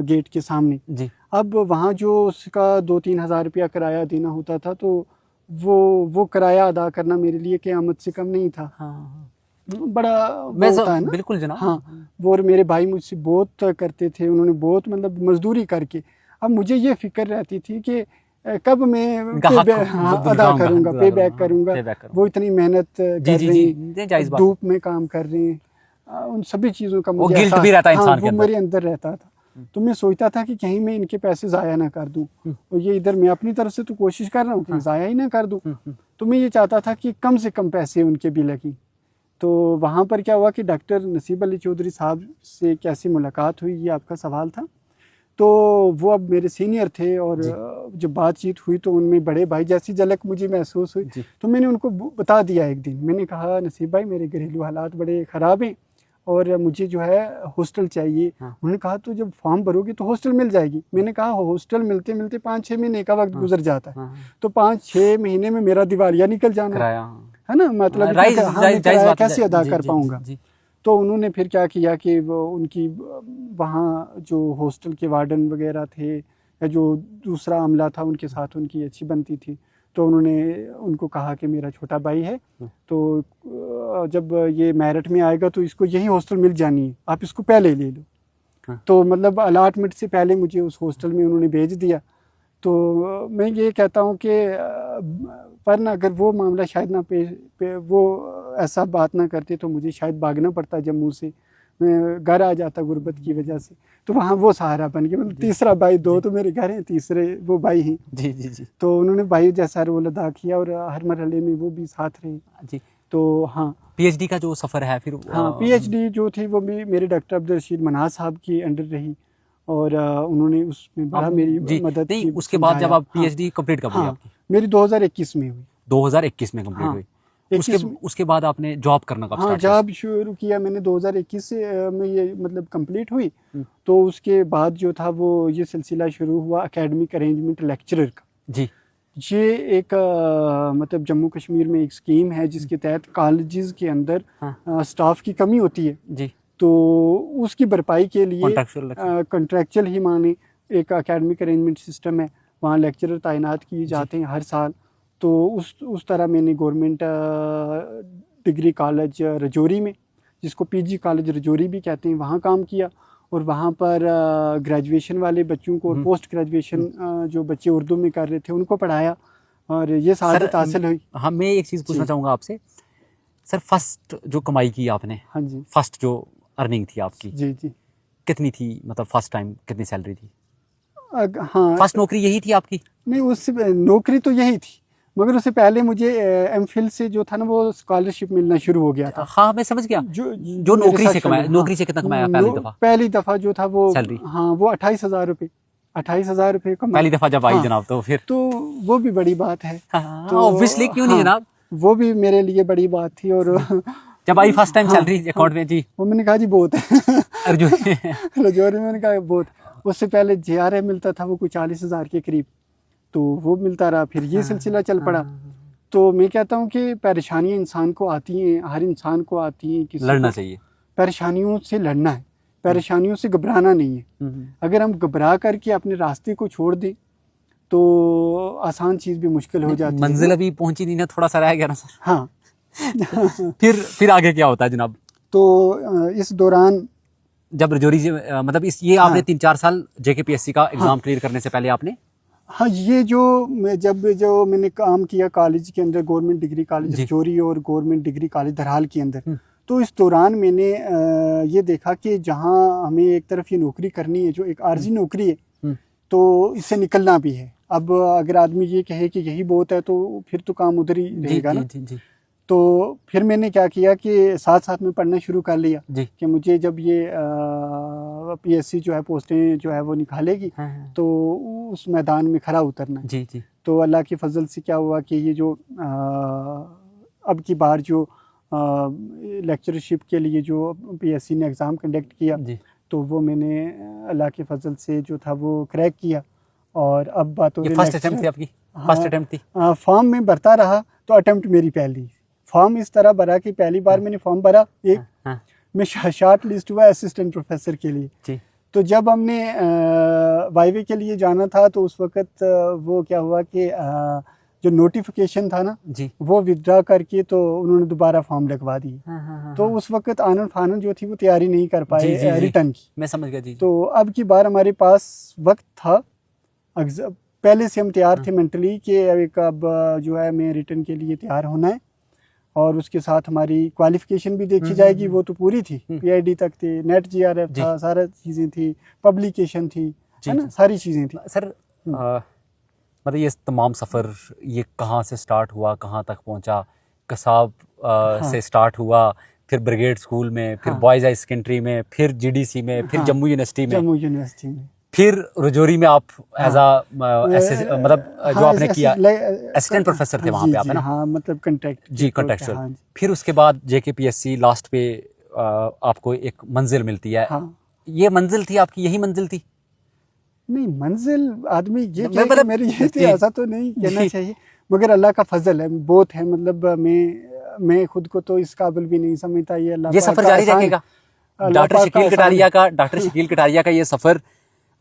गेट के सामने जी। अब वहाँ जो उसका 2-3 हज़ार रुपया किराया देना होता था, तो वो किराया अदा करना मेरे लिए क़यामत से कम नहीं था। बड़ा होता है ना। बिल्कुल जनाब। हाँ, वो और मेरे भाई मुझसे बहुत करते थे, उन्होंने बहुत मतलब मजदूरी करके। अब मुझे ये फिक्र रहती थी कि कब मैं अदा करूँगा, पे बैक करूँगा। वो इतनी मेहनत कर रहे हैं, धूप में काम कर रहे हैं, उन सभी चीज़ों का मुझे गिल्ट भी रहता है इंसान के अंदर। मेरे अंदर रहता था। तो मैं सोचता था कि कहीं मैं इनके पैसे ज़ाया ना कर दूं। और ये इधर मैं अपनी तरफ से तो कोशिश कर रहा हूँ कि ज़ाया ही ना कर दूं। तो मैं ये चाहता था कि कम से कम पैसे उनके भी लगी। तो वहाँ पर क्या हुआ कि डॉक्टर नसीब अली चौधरी साहब से कैसी मुलाकात हुई, ये आपका सवाल था। तो वो अब मेरे सीनियर थे और जब बातचीत हुई तो उनमें बड़े भाई जैसी झलक मुझे महसूस हुई। तो मैंने उनको बता दिया एक दिन, मैंने कहा नसीब भाई मेरे घरेलू हालात बड़े ख़राब हैं और मुझे जो है हॉस्टल चाहिए। उन्होंने कहा तो जब फॉर्म भरोगे तो हॉस्टल मिल जाएगी। मैंने कहा हॉस्टल मिलते मिलते 5-6 महीने का वक्त गुजर जाता है। तो 5-6 महीने में मेरा दिवालिया निकल जाना है ना, मतलब किराया कैसे अदा कर पाऊंगा। तो उन्होंने फिर क्या किया कि वो उनकी वहाँ जो हॉस्टल के वार्डन वगैरह थे या जो दूसरा अमला था उनके साथ उनकी अच्छी बनती थी। तो उन्होंने उनको कहा कि मेरा छोटा भाई है, तो जब ये मेरिट में आएगा तो इसको यही हॉस्टल मिल जानी है, आप इसको पहले ले लो। तो मतलब अलाटमेंट से पहले मुझे उस हॉस्टल में उन्होंने भेज दिया। तो मैं ये कहता हूँ कि पर ना अगर वो मामला शायद ना वो ऐसा बात ना करते तो मुझे शायद भागना पड़ता जम्मू से, मैं घर आ जाता गुर्बत की वजह से। तो वहाँ वो सहारा बन गया, मतलब तीसरा भाई, दो तो मेरे घर हैं, तीसरे वो भाई हैं जी। तो उन्होंने भाई जैसा रोल अदा किया और हर मरहले में वो भी साथ रहे जी। तो हाँ, PhD का जो सफ़र है फिर हाँ, PhD जो थी वो भी मेरे डॉक्टर अब्दुल रशीद मनाज साहब की अंडर रही और उन्होंने उसमें बड़ा मेरी मदद की। उसके बाद जब आप PhD कंप्लीट कब हुई आपकी? मेरी 2021 में हुई। 2021 में कंप्लीट हुई। उसके बाद आपने जॉब करना कब स्टार्ट किया? जॉब शुरू किया मैंने 2021 से में ये मतलब कंप्लीट हुई। तो उसके बाद जो था वो ये सिलसिला शुरू हुआ एकेडमिक अरेंजमेंट लेक्चरर का जी। ये एक मतलब जम्मू कश्मीर में एक स्कीम है जिसके तहत कॉलेजेस के अंदर स्टाफ की कमी होती है जी। तो उसकी भरपाई के लिए कॉन्ट्रैक्चुअल ही माने एक एकेडमिक अरेंजमेंट सिस्टम है, वहाँ लेक्चरर तैनात किए जाते हैं हर साल। तो उस तरह मैंने गवर्नमेंट डिग्री कॉलेज रजौरी में, जिसको PG कॉलेज रजौरी भी कहते हैं, वहाँ काम किया और वहाँ पर ग्रेजुएशन वाले बच्चों को और पोस्ट ग्रेजुएशन जो बच्चे उर्दू में कर रहे थे उनको पढ़ाया और ये सआदत हासिल हुई। हाँ, मैं एक चीज़ पूछना चाहूँगा आपसे सर, फर्स्ट जो कमाई की आपने, हाँ जी, फर्स्ट जो अर्निंग थी आपकी जी, कितनी थी? मतलब फर्स्ट टाइम कितनी सैलरी थी? हाँ, फर्स्ट नौकरी यही थी आपकी? नहीं, उससे नौकरी तो यही थी मगर उससे पहले मुझे MPhil से जो था ना वो स्कॉलरशिप मिलना शुरू हो गया था। हाँ, मैं समझ गया। जो नौकरी से कमाया, नौकरी से कितना कमाया पहली दफा जो था वो सैलरी? हाँ, वो 28,000 रुपये, 28,000 रुपये कमाया पहली दफा जब आई जनाब। तो फिर तो वो भी बड़ी बात है। तो ऑब्वियसली क्यों नहीं जनाब, वो भी मेरे लिए बड़ी बात थी। और जब आई फर्स्ट टाइम सैलरी अकाउंट में जी, वो मैंने कहा जी बहुत है रजौरी में, मैंने कहा बहुत। उससे पहले JRF मिलता था, वो कोई 40,000 के करीब, तो वो मिलता रहा, फिर ये सिलसिला चल पड़ा। तो मैं कहता हूँ कि परेशानियाँ इंसान को आती हैं, हर इंसान को आती हैं, किसी लड़ना को चाहिए। परेशानियों से लड़ना है, परेशानियों से घबराना नहीं है। अगर हम घबरा करके अपने रास्ते को छोड़ दें तो आसान चीज़ भी मुश्किल हो जाती है। मंजिल अभी पहुंची नहीं ना, थोड़ा सा रह गया ना सर। हाँ। फिर आगे क्या होता है जनाब? तो इस दौरान जब रजौरी से मतलब ये हाँ। आपने 3-4 साल JKPSC का एग्जाम क्लियर करने से पहले आपने हाँ, ये जो मैंने काम किया कॉलेज के अंदर, गवर्नमेंट डिग्री कॉलेज रजौरी और गवर्नमेंट डिग्री कॉलेज धराल के अंदर, तो इस दौरान मैंने ये देखा कि जहाँ हमें एक तरफ ये नौकरी करनी है जो एक आर्जी नौकरी है, तो इससे निकलना भी है। अब अगर आदमी ये कहे कि यही बहुत है तो फिर तो काम उधर ही रहेगा ना। तो फिर मैंने क्या किया कि साथ साथ में पढ़ना शुरू कर लिया कि मुझे जब ये PSC जो है पोस्टें जो है वो निकालेगी तो उस मैदान में खरा उतरना है। तो अल्लाह की फजल से क्या हुआ कि ये जो अब की बार जो लेक्चरशिप के लिए जो PSC ने एग्ज़ाम कंडक्ट किया, तो वो मैंने अल्लाह की फजल से जो था वो क्रैक किया। और अब बात हो रही है, फर्स्ट अटेम्प्ट थी आपकी? फर्स्ट अटेम्प्ट थी? फॉर्म में भरता रहा तो अटेम्प्ट मेरी पहली। फॉर्म इस तरह भरा कि पहली बार मैंने फॉर्म भरा मैं शॉर्ट लिस्ट हुआ असिस्टेंट प्रोफेसर के लिए। तो जब हमने वाइवे के लिए जाना था तो उस वक्त वो क्या हुआ कि जो नोटिफिकेशन था ना वो विथड्रा करके तो उन्होंने दोबारा फॉर्म लगवा दी। तो उस वक्त आनन फानन जो थी वो तैयारी नहीं कर पाए रिटर्न की। मैं समझ गया। तो अब की बार हमारे पास वक्त था, पहले से हम तैयार थे मेंटली कि अब जो है मैं रिटर्न के लिए तैयार होना है, और उसके साथ हमारी क्वालिफिकेशन भी देखी जाएगी, वो तो पूरी थी, PID तक थी, नेट JRF था, सारा चीज़ें थी, पब्लिकेशन थी, है ना, सारी चीज़ें थी। सर मतलब ये तमाम सफ़र ये कहाँ से स्टार्ट हुआ, कहाँ तक पहुँचा? कसाब से स्टार्ट हुआ, फिर ब्रिगेड स्कूल में, फिर बॉयज़ हाई सेकेंडरी में, फिर GDC में, फिर जम्मू यूनिवर्सिटी में, फिर रजौरी में आप एज मतलब जो आपने किया असिस्टेंट प्रोफेसर थे वहाँ पे आप, है ना? हाँ, मतलब कॉन्ट्रैक्चुअल। फिर उसके बाद JKPSC लास्ट पे आपको एक मंजिल मिलती है। ये मंजिल थी आपकी, यही मंजिल थी? नहीं, मंजिल आदमी ये मतलब मेरी ये थी, ऐसा तो नहीं कहना चाहिए, मगर अल्लाह का फजल है, बहुत है। मतलब मैं खुद को तो इस काबिल भी नहीं समझता। ये अल्लाह, ये सफर जारी रहेगा डॉक्टर शकील कटारिया का ये सफर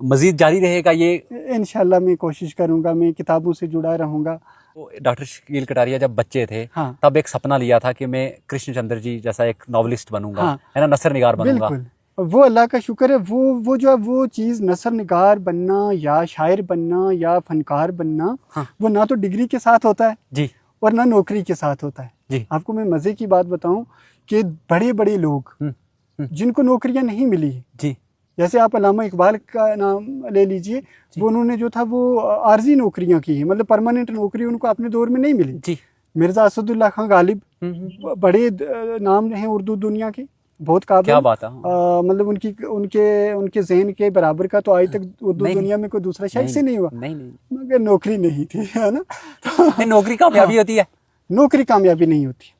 मजीद जारी रहेगा? ये इंशाल्लाह मैं कोशिश करूंगा, मैं किताबों से जुड़ा रहूंगा। तो डॉक्टर शकील कटारिया जब बच्चे थे तब एक सपना लिया था कि मैं कृष्णचंद्र जी जैसा एक नॉवलिस्ट बनूंगा, है ना, नसर निगार बनूंगा। वो अल्लाह का शुक्र है, वो जो है वो चीज़ नसर निगार बनना या शायर बनना या फनकार बनना, वो ना तो डिग्री के साथ होता है जी, और ना नौकरी के साथ होता है जी। आपको मैं मज़े की बात बताऊं कि बड़े बड़े लोग जिनको नौकरियां नहीं मिली जी, जैसे आप अल्लामा इकबाल का नाम ले लीजिए, वो उन्होंने जो था वो आर्जी नौकरियां की हैं, मतलब परमानेंट नौकरी उनको अपने दौर में नहीं मिली जी। मिर्ज़ा असदुल्ला खान गालिब बड़े नाम हैं उर्दू दुनिया के, बहुत काबिल, क्या बात है। मतलब उनके ज़हन के बराबर का तो आज तक उर्दू दुनिया में कोई दूसरा शायद से नहीं हुआ, मगर नौकरी नहीं थी, है ना। तो नौकरी कामयाबी होती है? नौकरी कामयाबी नहीं होती,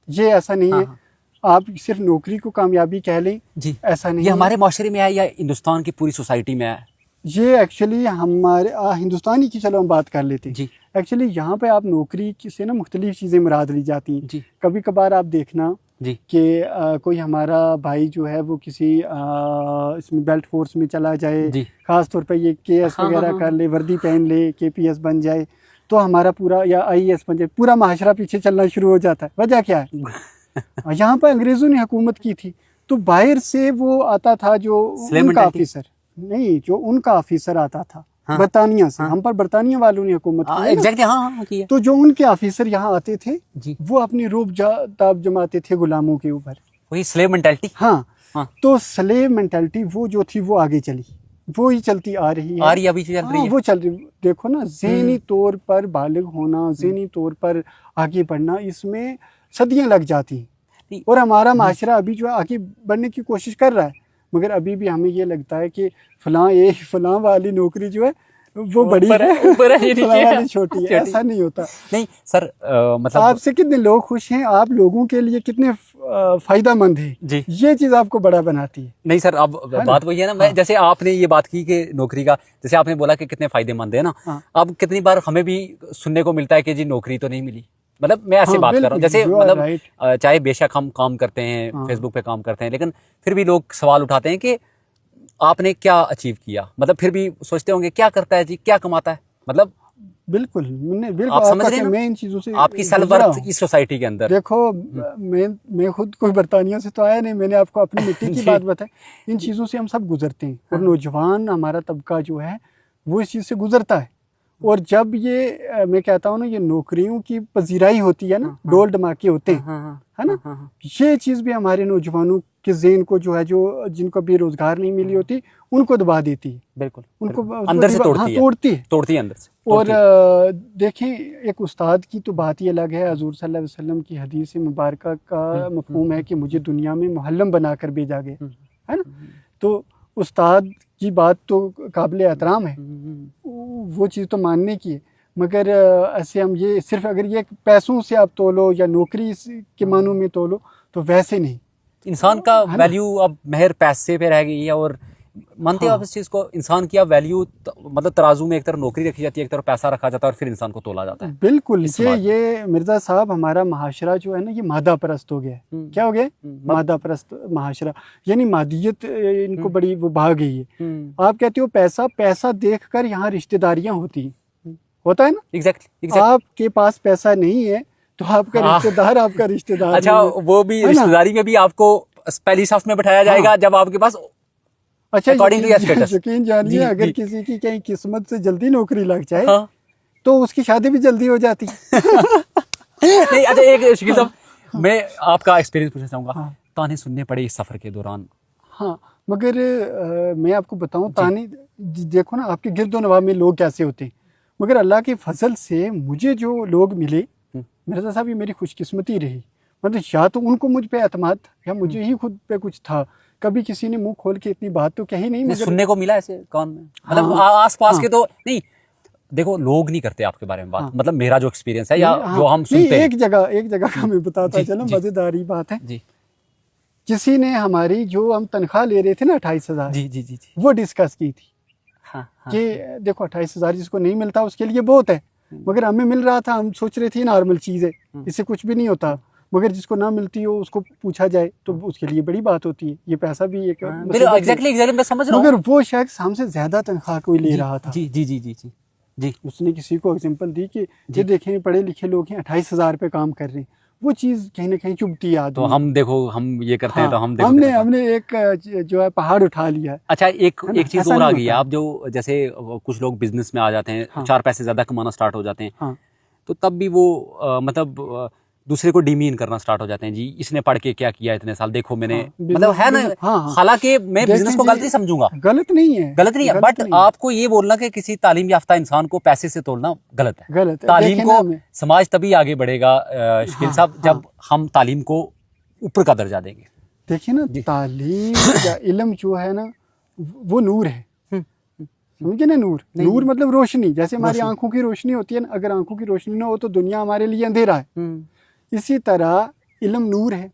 ये ऐसा नहीं है आप सिर्फ नौकरी को कामयाबी कह लें जी, ऐसा नहीं। ये हमारे माशरे में है या हिंदुस्तान की पूरी सोसाइटी में है? ये एक्चुअली हमारे हिंदुस्तानी की, चलो हम बात कर लेते हैं जी। एक्चुअली यहाँ पे आप नौकरी से ना मुख्तलिफ चीज़ें मुराद ली जाती हैं जी। कभी कभार आप देखना कि कोई हमारा भाई जो है वो किसी इसमें बेल्ट फोर्स में चला जाए, ख़ास तौर पे ये KS वगैरह कर ले, वर्दी पहन ले, KPS बन जाए, तो हमारा पूरा, या IAS बन जाए, पूरा माशरा पीछे चलना शुरू हो जाता है। वजह क्या है? यहाँ पर अंग्रेज़ों ने हुकूमत की थी, तो बाहर से वो आता था जो उनका ऑफिसर, नहीं, जो उनका ऑफिसर आता था बरतानिया से। हम पर बरतानिया वालों ने हुकूमत की, तो जो उनके ऑफिसर यहाँ आते थे वो अपनी रूप ताब जमाते थे गुलामों के ऊपर, वही स्लेव मेंटालिटी। हाँ, तो स्लेव मेंटालिटी वो जो थी वो आगे चली, वो ही चलती आ रही है, अभी चल रही है, वो चल रही। देखो ना, ज़हनी तौर पर बालिग होना, ज़हनी तौर पर आगे बढ़ना, इसमें सदियां लग जाती हैं, और हमारा माशरा अभी जो है आगे बढ़ने की कोशिश कर रहा है, मगर अभी भी हमें ये लगता है कि फलां वाली नौकरी जो है वो बड़ी ऊपर है, ऊपर है, ये नीचे फलाना है। वाली छोटी है, ऐसा नहीं होता। नहीं सर, मतलब आपसे कितने लोग खुश हैं, आप लोगों के लिए कितने फायदेमंद हैं, जी ये चीज आपको बड़ा बनाती है। नहीं सर, अब है ना? बात वही है ना, मैं हाँ। जैसे आपने ये बात की कि नौकरी का, जैसे आपने बोला कि कितने फायदेमंद है ना, हाँ। अब कितनी बार हमें भी सुनने को मिलता है कि जी नौकरी तो नहीं मिली। मतलब मैं ऐसे हाँ, बात कर रहा हूँ, बिल्कुल, जैसे you are मतलब right। चाहे बेशक हम काम करते हैं, हाँ। फेसबुक पे काम करते हैं, लेकिन फिर भी लोग सवाल उठाते हैं कि आपने क्या अचीव किया, मतलब फिर भी सोचते होंगे क्या करता है जी, क्या कमाता है, मतलब बिल्कुल, मैंने बिल्कुल आप समझ आपका रहे हैं क्या, ना, मैं इन चीजों से आपकी सेल्फ गुजरा वर्थ हूँ। इस सोसाइटी के अंदर। देखो, मैं खुद कोई बर्तानिया से तो आया नहीं, मैंने आपको अपनी मिट्टी की जी। बात बताई। इन चीज़ों से हम सब गुजरते हैं, और हाँ। नौजवान हमारा तबका जो है वो इस चीज़ से गुजरता है। और जब ये मैं कहता हूँ ना, ये नौकरियों की पजीराई होती है ना, हाँ, हाँ। डोल धमाके होते हैं, हाँ, है ना, हाँ, हाँ, ये चीज़ भी हमारे नौजवानों के ज़हन को जो है, जो जिनको बेरोजगार नहीं मिली होती, उनको दबा देती है, बिल्कुल उनको बिल्कुल। अंदर से हाँ, तोड़ती है, तोड़ती है। तोड़ती है अंदर से, और तोड़ती है। देखें, एक उस्ताद की तो बात ही अलग है। हजूर सल्लल्लाहु अलैहि वसल्लम की हदीस मुबारक का मफहूम है कि मुझे दुनिया में मुहल्लम बनाकर भेजा गया, है ना। तो उस्ताद की बात तो काबिल एहतराम है, वो चीज़ तो मानने की है। मगर ऐसे हम ये सिर्फ अगर ये पैसों से आप तोलो या नौकरी के मानों में तोलो, तो वैसे नहीं। इंसान का है ना? वैल्यू अब महर पैसे पे रह गई है, और मानते हो हाँ। आप इस चीज को, इंसान की अब वैल्यू मतलब तराजू में एक तरफ नौकरी रखी जाती है, एक तरफ पैसा रखा जाता है, और फिर इंसान को तोला जाता है बिल्कुल, इस ये समाज में। ये मिर्ज़ा साहब, हमारा महाशरा जो है ना, ये मादा परस्त हो गया है। क्या हो गया? मादा परस्त महाशरा, यानी मादियत इनको बड़ी वो भाग गई है। आप कहते हो पैसा, पैसा देखकर यहाँ रिश्तेदारियां होती हैं, होता है ना। एग्जैक्टली आपके पास पैसा नहीं है तो आपका हाँ। रिश्तेदार आपका रिश्तेदार अच्छा, नहीं है, वो भी है ना? रिश्तेदारी में भी आपको पहली साफ में बैठाया जाएगा जब आपके पास अच्छा, अकॉर्डिंग टू स्टेटस। यकीन जानिए, जी अगर जी किसी की कहीं किस्मत से जल्दी नौकरी लग जाए, हाँ। तो उसकी शादी भी जल्दी हो जाती है। नहीं अच्छा, एक शकील साहब, मैं आपका एक्सपीरियंस पूछना चाहूंगा, हाँ। ताने सुनने पड़े इस सफर के दौरान। हाँ, मगर मैं आपको बताऊं, ताने देखो ना, आपके गिरदो नवाब में लोग कैसे होते हैं, मगर अल्लाह के फजल से मुझे जो लोग मिले, मिर्ज़ा साहब, ये मेरी खुशकिस्मती रही। मतलब या तो उनको मुझ पे एतमाद था, या मुझे ही खुद पे कुछ था। कभी किसी ने मुंह खोल के इतनी बात तो कही नहीं, मगर सुनने को मिला ऐसे कौन में, मतलब हाँ, आस पास हाँ, के तो नहीं, देखो लोग नहीं करते आपके बारे में बात, हाँ, मतलब मेरा जो एक्सपीरियंस है या हाँ, जो हम नहीं, सुनते हैं। एक जगह का मैं बताता जी चलो, जी मजेदारी बात है। जी किसी ने हमारी, जो हम तनख्वाह ले रहे थे ना 28,000, जी जी जी जी वो डिस्कस की थी हाँ हाँ कि देखो 28,000 जिसको नहीं मिलता उसके लिए बहुत है, मगर हमें मिल रहा था, हम सोच रहे थे नॉर्मल चीज़ है, इससे कुछ भी नहीं होता। मगर जिसको ना मिलती हो उसको पूछा जाए तो उसके लिए बड़ी बात होती है, ये पैसा भी एक मुसीबत है। एग्जैक्टली मैं समझ रहा हूँ। मगर वो शख्स हमसे ज्यादा तनख्वाह कोई ले जी रहा था। जी जी जी जी जी जी उसने किसी को एग्जांपल दी कि ये देखें, पढ़े लिखे लोग हैं, 28,000 पे काम कर रहे हैं। वो चीज़ कहीं ना कहीं चुभती है तो आदमी। हम देखो, हम ये करते हैं तो हम देखो हमने देखो। हमने एक जो है पहाड़ उठा लिया है। अच्छा, एक है ना? एक चीज ऐसा और आ नहीं गई है, होता। आप जो जैसे कुछ लोग बिजनेस में आ जाते हैं, हाँ। 4 पैसे ज्यादा कमाना स्टार्ट हो जाते हैं, हाँ, तो तब भी वो मतलब दूसरे को डिमीन करना स्टार्ट हो जाते हैं, जी इसने पढ़ के क्या किया इतने साल, देखो मैंने, हाँ, मतलब है ना। हाँ, हाँ। हालांकि मैं बिजनेस देखें को जी, गलत नहीं समझूंगा, गलत नहीं है, गलत नहीं है, बट नहीं है। आपको ये बोलना कि किसी तालीम याफ्ता इंसान को पैसे से तोलना गलत है। गलत है। तालीम देखें को ना, समाज तभी आगे बढ़ेगा शकील हाँ, साहब, हाँ। जब हम तालीम को ऊपर का दर्जा देंगे। देखिए ना, जी। तालीम या इल्म जो है ना, वो नूर है, समझे ना। नूर, नहीं, नूर नहीं। मतलब रोशनी, जैसे हमारी रोशनी। आंखों की रोशनी होती है ना, अगर आंखों की रोशनी ना हो तो दुनिया हमारे लिए अंधेरा है। इसी तरह इल्म नूर है।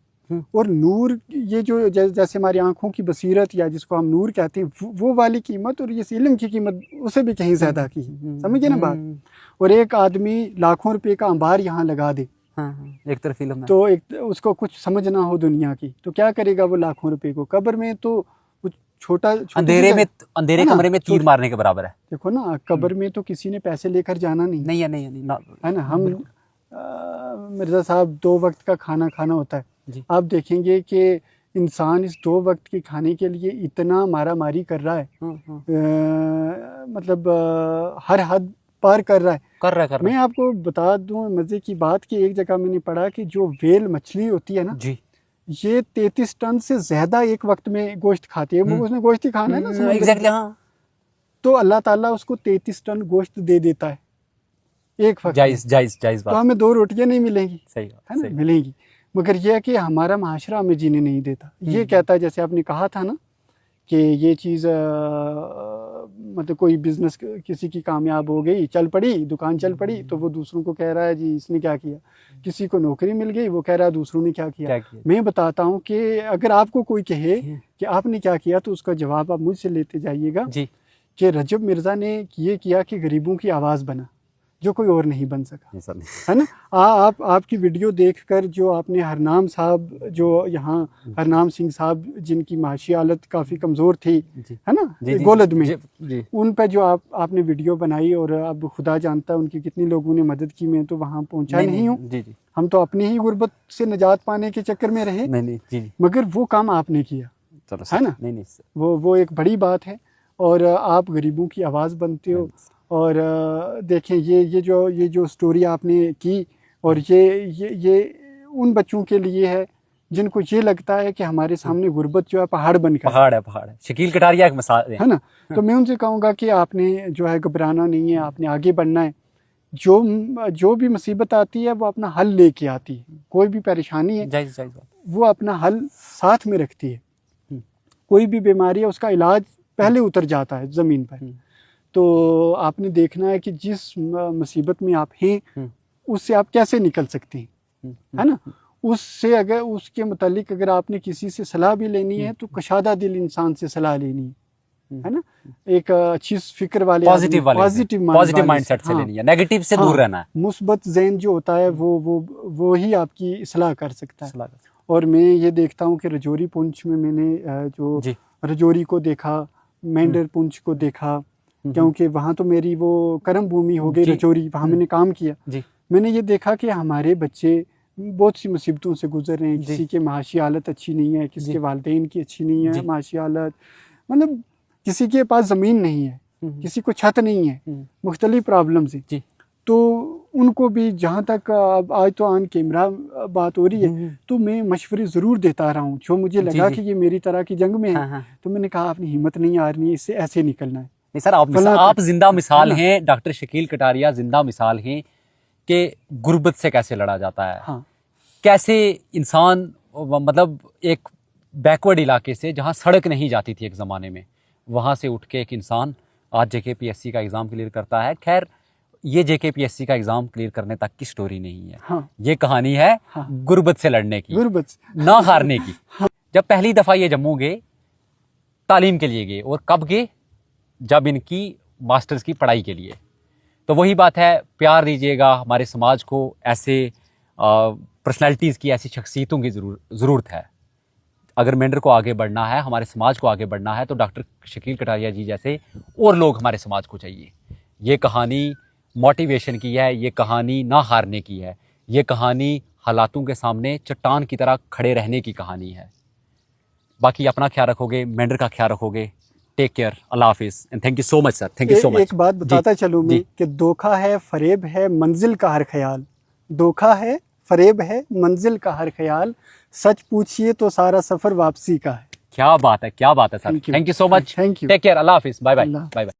और नूर, ये जो जैसे हमारी आंखों की बसीरत या जिसको हम नूर कहते हैं, वो वाली कीमत और इस इल्म की कीमत उसे भी कहीं ज़्यादा की है, समझिए ना बात। और एक आदमी लाखों रुपए का अंबार यहाँ लगा दे, एक तरफ इल्म है, तो एक उसको कुछ समझ ना हो दुनिया की, तो क्या करेगा वो लाखों रुपए को? कब्र में तो कुछ अंधेरे कमरे में तीर मारने के बराबर है। देखो ना, कब्र में तो किसी ने पैसे लेकर जाना नहीं, नहीं है, नहीं है, नहीं है ना। हम मिर्ज़ा साहब 2 वक्त का खाना खाना होता है। आप देखेंगे कि इंसान इस 2 वक्त के खाने के लिए इतना मारा मारी कर रहा है, मतलब हर हद पार कर रहा है। कर रहा है। मैं आपको बता दूं मजे की बात कि एक जगह मैंने पढ़ा कि जो व्हेल मछली होती है ना जी, ये 33 टन से ज्यादा एक वक्त में गोश्त खाती है। वो उसने गोश्त ही खाना है ना समुद्र एग्जैक्टली, में। हाँ। तो अल्लाह ताला उसको 33 टन गोश्त दे देता है एक वक्त में। जायज तो बात, हमें 2 रोटियां नहीं मिलेंगी, सही है बात, ना, मिलेंगी। मगर यह है कि हमारा माशरा हमें जीने नहीं देता। ये कहता है, जैसे आपने कहा था ना कि ये चीज़ मतलब कोई बिजनेस किसी की कामयाब हो गई, चल पड़ी, दुकान चल पड़ी, तो वो दूसरों को कह रहा है जी इसने क्या किया। किसी को नौकरी मिल गई, वो कह रहा है दूसरों ने क्या किया। मैं बताता हूँ कि अगर आपको कोई कहे कि आपने क्या किया तो उसका जवाब आप मुझसे लेते जाइएगा जी। कि रजब मिर्ज़ा ने ये किया कि गरीबों की आवाज़ बना, जो कोई और नहीं बन सका, है ना। आपकी वीडियो देखकर जो आपने हरनाम साहब, जो यहाँ हरनाम सिंह साहब जिनकी माशी हालत काफ़ी कमज़ोर थी, है ना, गोलद में, उन पर जो आपने वीडियो बनाई, और अब खुदा जानता है उनकी कितनी लोगों ने मदद की। मैं तो वहाँ पहुँचा नहीं हूँ, हम तो अपनी ही गुर्बत से निजात पाने के चक्कर में रहे, मगर वो काम आपने किया, है ना। वो एक बड़ी बात है, और आप गरीबों की आवाज़ बनते हो। और देखें ये जो स्टोरी आपने की, और ये उन बच्चों के लिए है जिनको ये लगता है कि हमारे सामने गुर्बत जो है पहाड़ बनकर, पहाड़ है। शकील कटारिया एक मिसाल है ना। तो मैं उनसे कहूँगा कि आपने जो है घबराना नहीं है, आपने आगे बढ़ना है। जो भी मुसीबत आती है वो अपना हल लेके आती है। कोई भी परेशानी है वो अपना हल साथ में रखती है। कोई भी बीमारी है उसका इलाज पहले उतर जाता है ज़मीन पर। तो आपने देखना है कि जिस मुसीबत में आप हैं उससे आप कैसे निकल सकते हैं, है ना। उससे अगर उसके मुतालिक अगर आपने किसी से सलाह भी लेनी है तो कशादा दिल इंसान से सलाह लेनी है ना। एक अच्छी फिक्र वाले, पॉजिटिव माइंडसेट से लेनी है, नेगेटिव से दूर रहना है। मुस्बत ज़हन जो होता है वो ही आपकी सलाह कर सकता है। और मैं ये देखता हूँ कि रजौरी पुंछ में मैंने जो रजौरी को देखा, मेंढर पुंछ को देखा, क्योंकि वहाँ तो मेरी वो कर्म भूमि हो गई रजौरी, वहाँ मैंने काम किया। मैंने ये देखा कि हमारे बच्चे बहुत सी मुसीबतों से गुजर रहे हैं। किसी के माशी हालत अच्छी नहीं है, किसी के वालिदैन की अच्छी नहीं है माशी हालत, मतलब किसी के पास ज़मीन नहीं है, किसी को छत नहीं है, मुख्तलिफ प्रॉब्लम्स हैं। तो उनको भी, जहाँ तक आज तो ऑन कैमरा बात हो रही है, तो मैं मशवरे ज़रूर देता रहा हूँ। जो मुझे लगा कि ये मेरी तरह की जंग में है, तो मैंने कहा अपनी हिम्मत नहीं हारनी है, इससे ऐसे निकलना है। नहीं सर, आप जिंदा मिसाल हैं, डॉक्टर शकील कटारिया जिंदा मिसाल हैं कि गुर्बत से कैसे लड़ा जाता है। हाँ। कैसे इंसान, मतलब एक बैकवर्ड इलाके से जहाँ सड़क नहीं जाती थी एक ज़माने में, वहाँ से उठ के एक इंसान आज JKPSC का एग्ज़ाम क्लियर करता है। खैर, ये JKPSC का एग्ज़ाम क्लियर करने तक की स्टोरी नहीं है। हाँ। ये कहानी है गुर्बत से लड़ने की, गुर्बत ना हारने की। हाँ। जब पहली दफ़ा ये जम्मू गए तालीम के लिए गए, और कब गए, जब इनकी मास्टर्स की पढ़ाई के लिए। तो वही बात है, प्यार दीजिएगा हमारे समाज को, ऐसे पर्सनैलिटीज़ की, ऐसी शख्सियतों की ज़रूरत है। अगर मेंढर को आगे बढ़ना है, हमारे समाज को आगे बढ़ना है, तो डॉक्टर शकील कटारिया जी जैसे और लोग हमारे समाज को चाहिए। ये कहानी मोटिवेशन की है, ये कहानी ना हारने की है, ये कहानी हालातों के सामने चट्टान की तरह खड़े रहने की कहानी है। बाकी अपना ख्याल रखोगे, मेंढर का ख्याल रखोगे। टेक केयर, अल्लाह हाफिज़, and thank you so much sir, thank you so much. एक बात बताता चलूँ मैं कि धोखा है, फरेब है, मंजिल का हर ख्याल। धोखा है, फरेब है, मंजिल का हर ख्याल। सच पूछिए तो सारा सफर वापसी का है। क्या बात है, क्या बात है sir, thank you so much, thank you, take care, अल्लाह हाफिज़, बाय बाय, बाय बाय।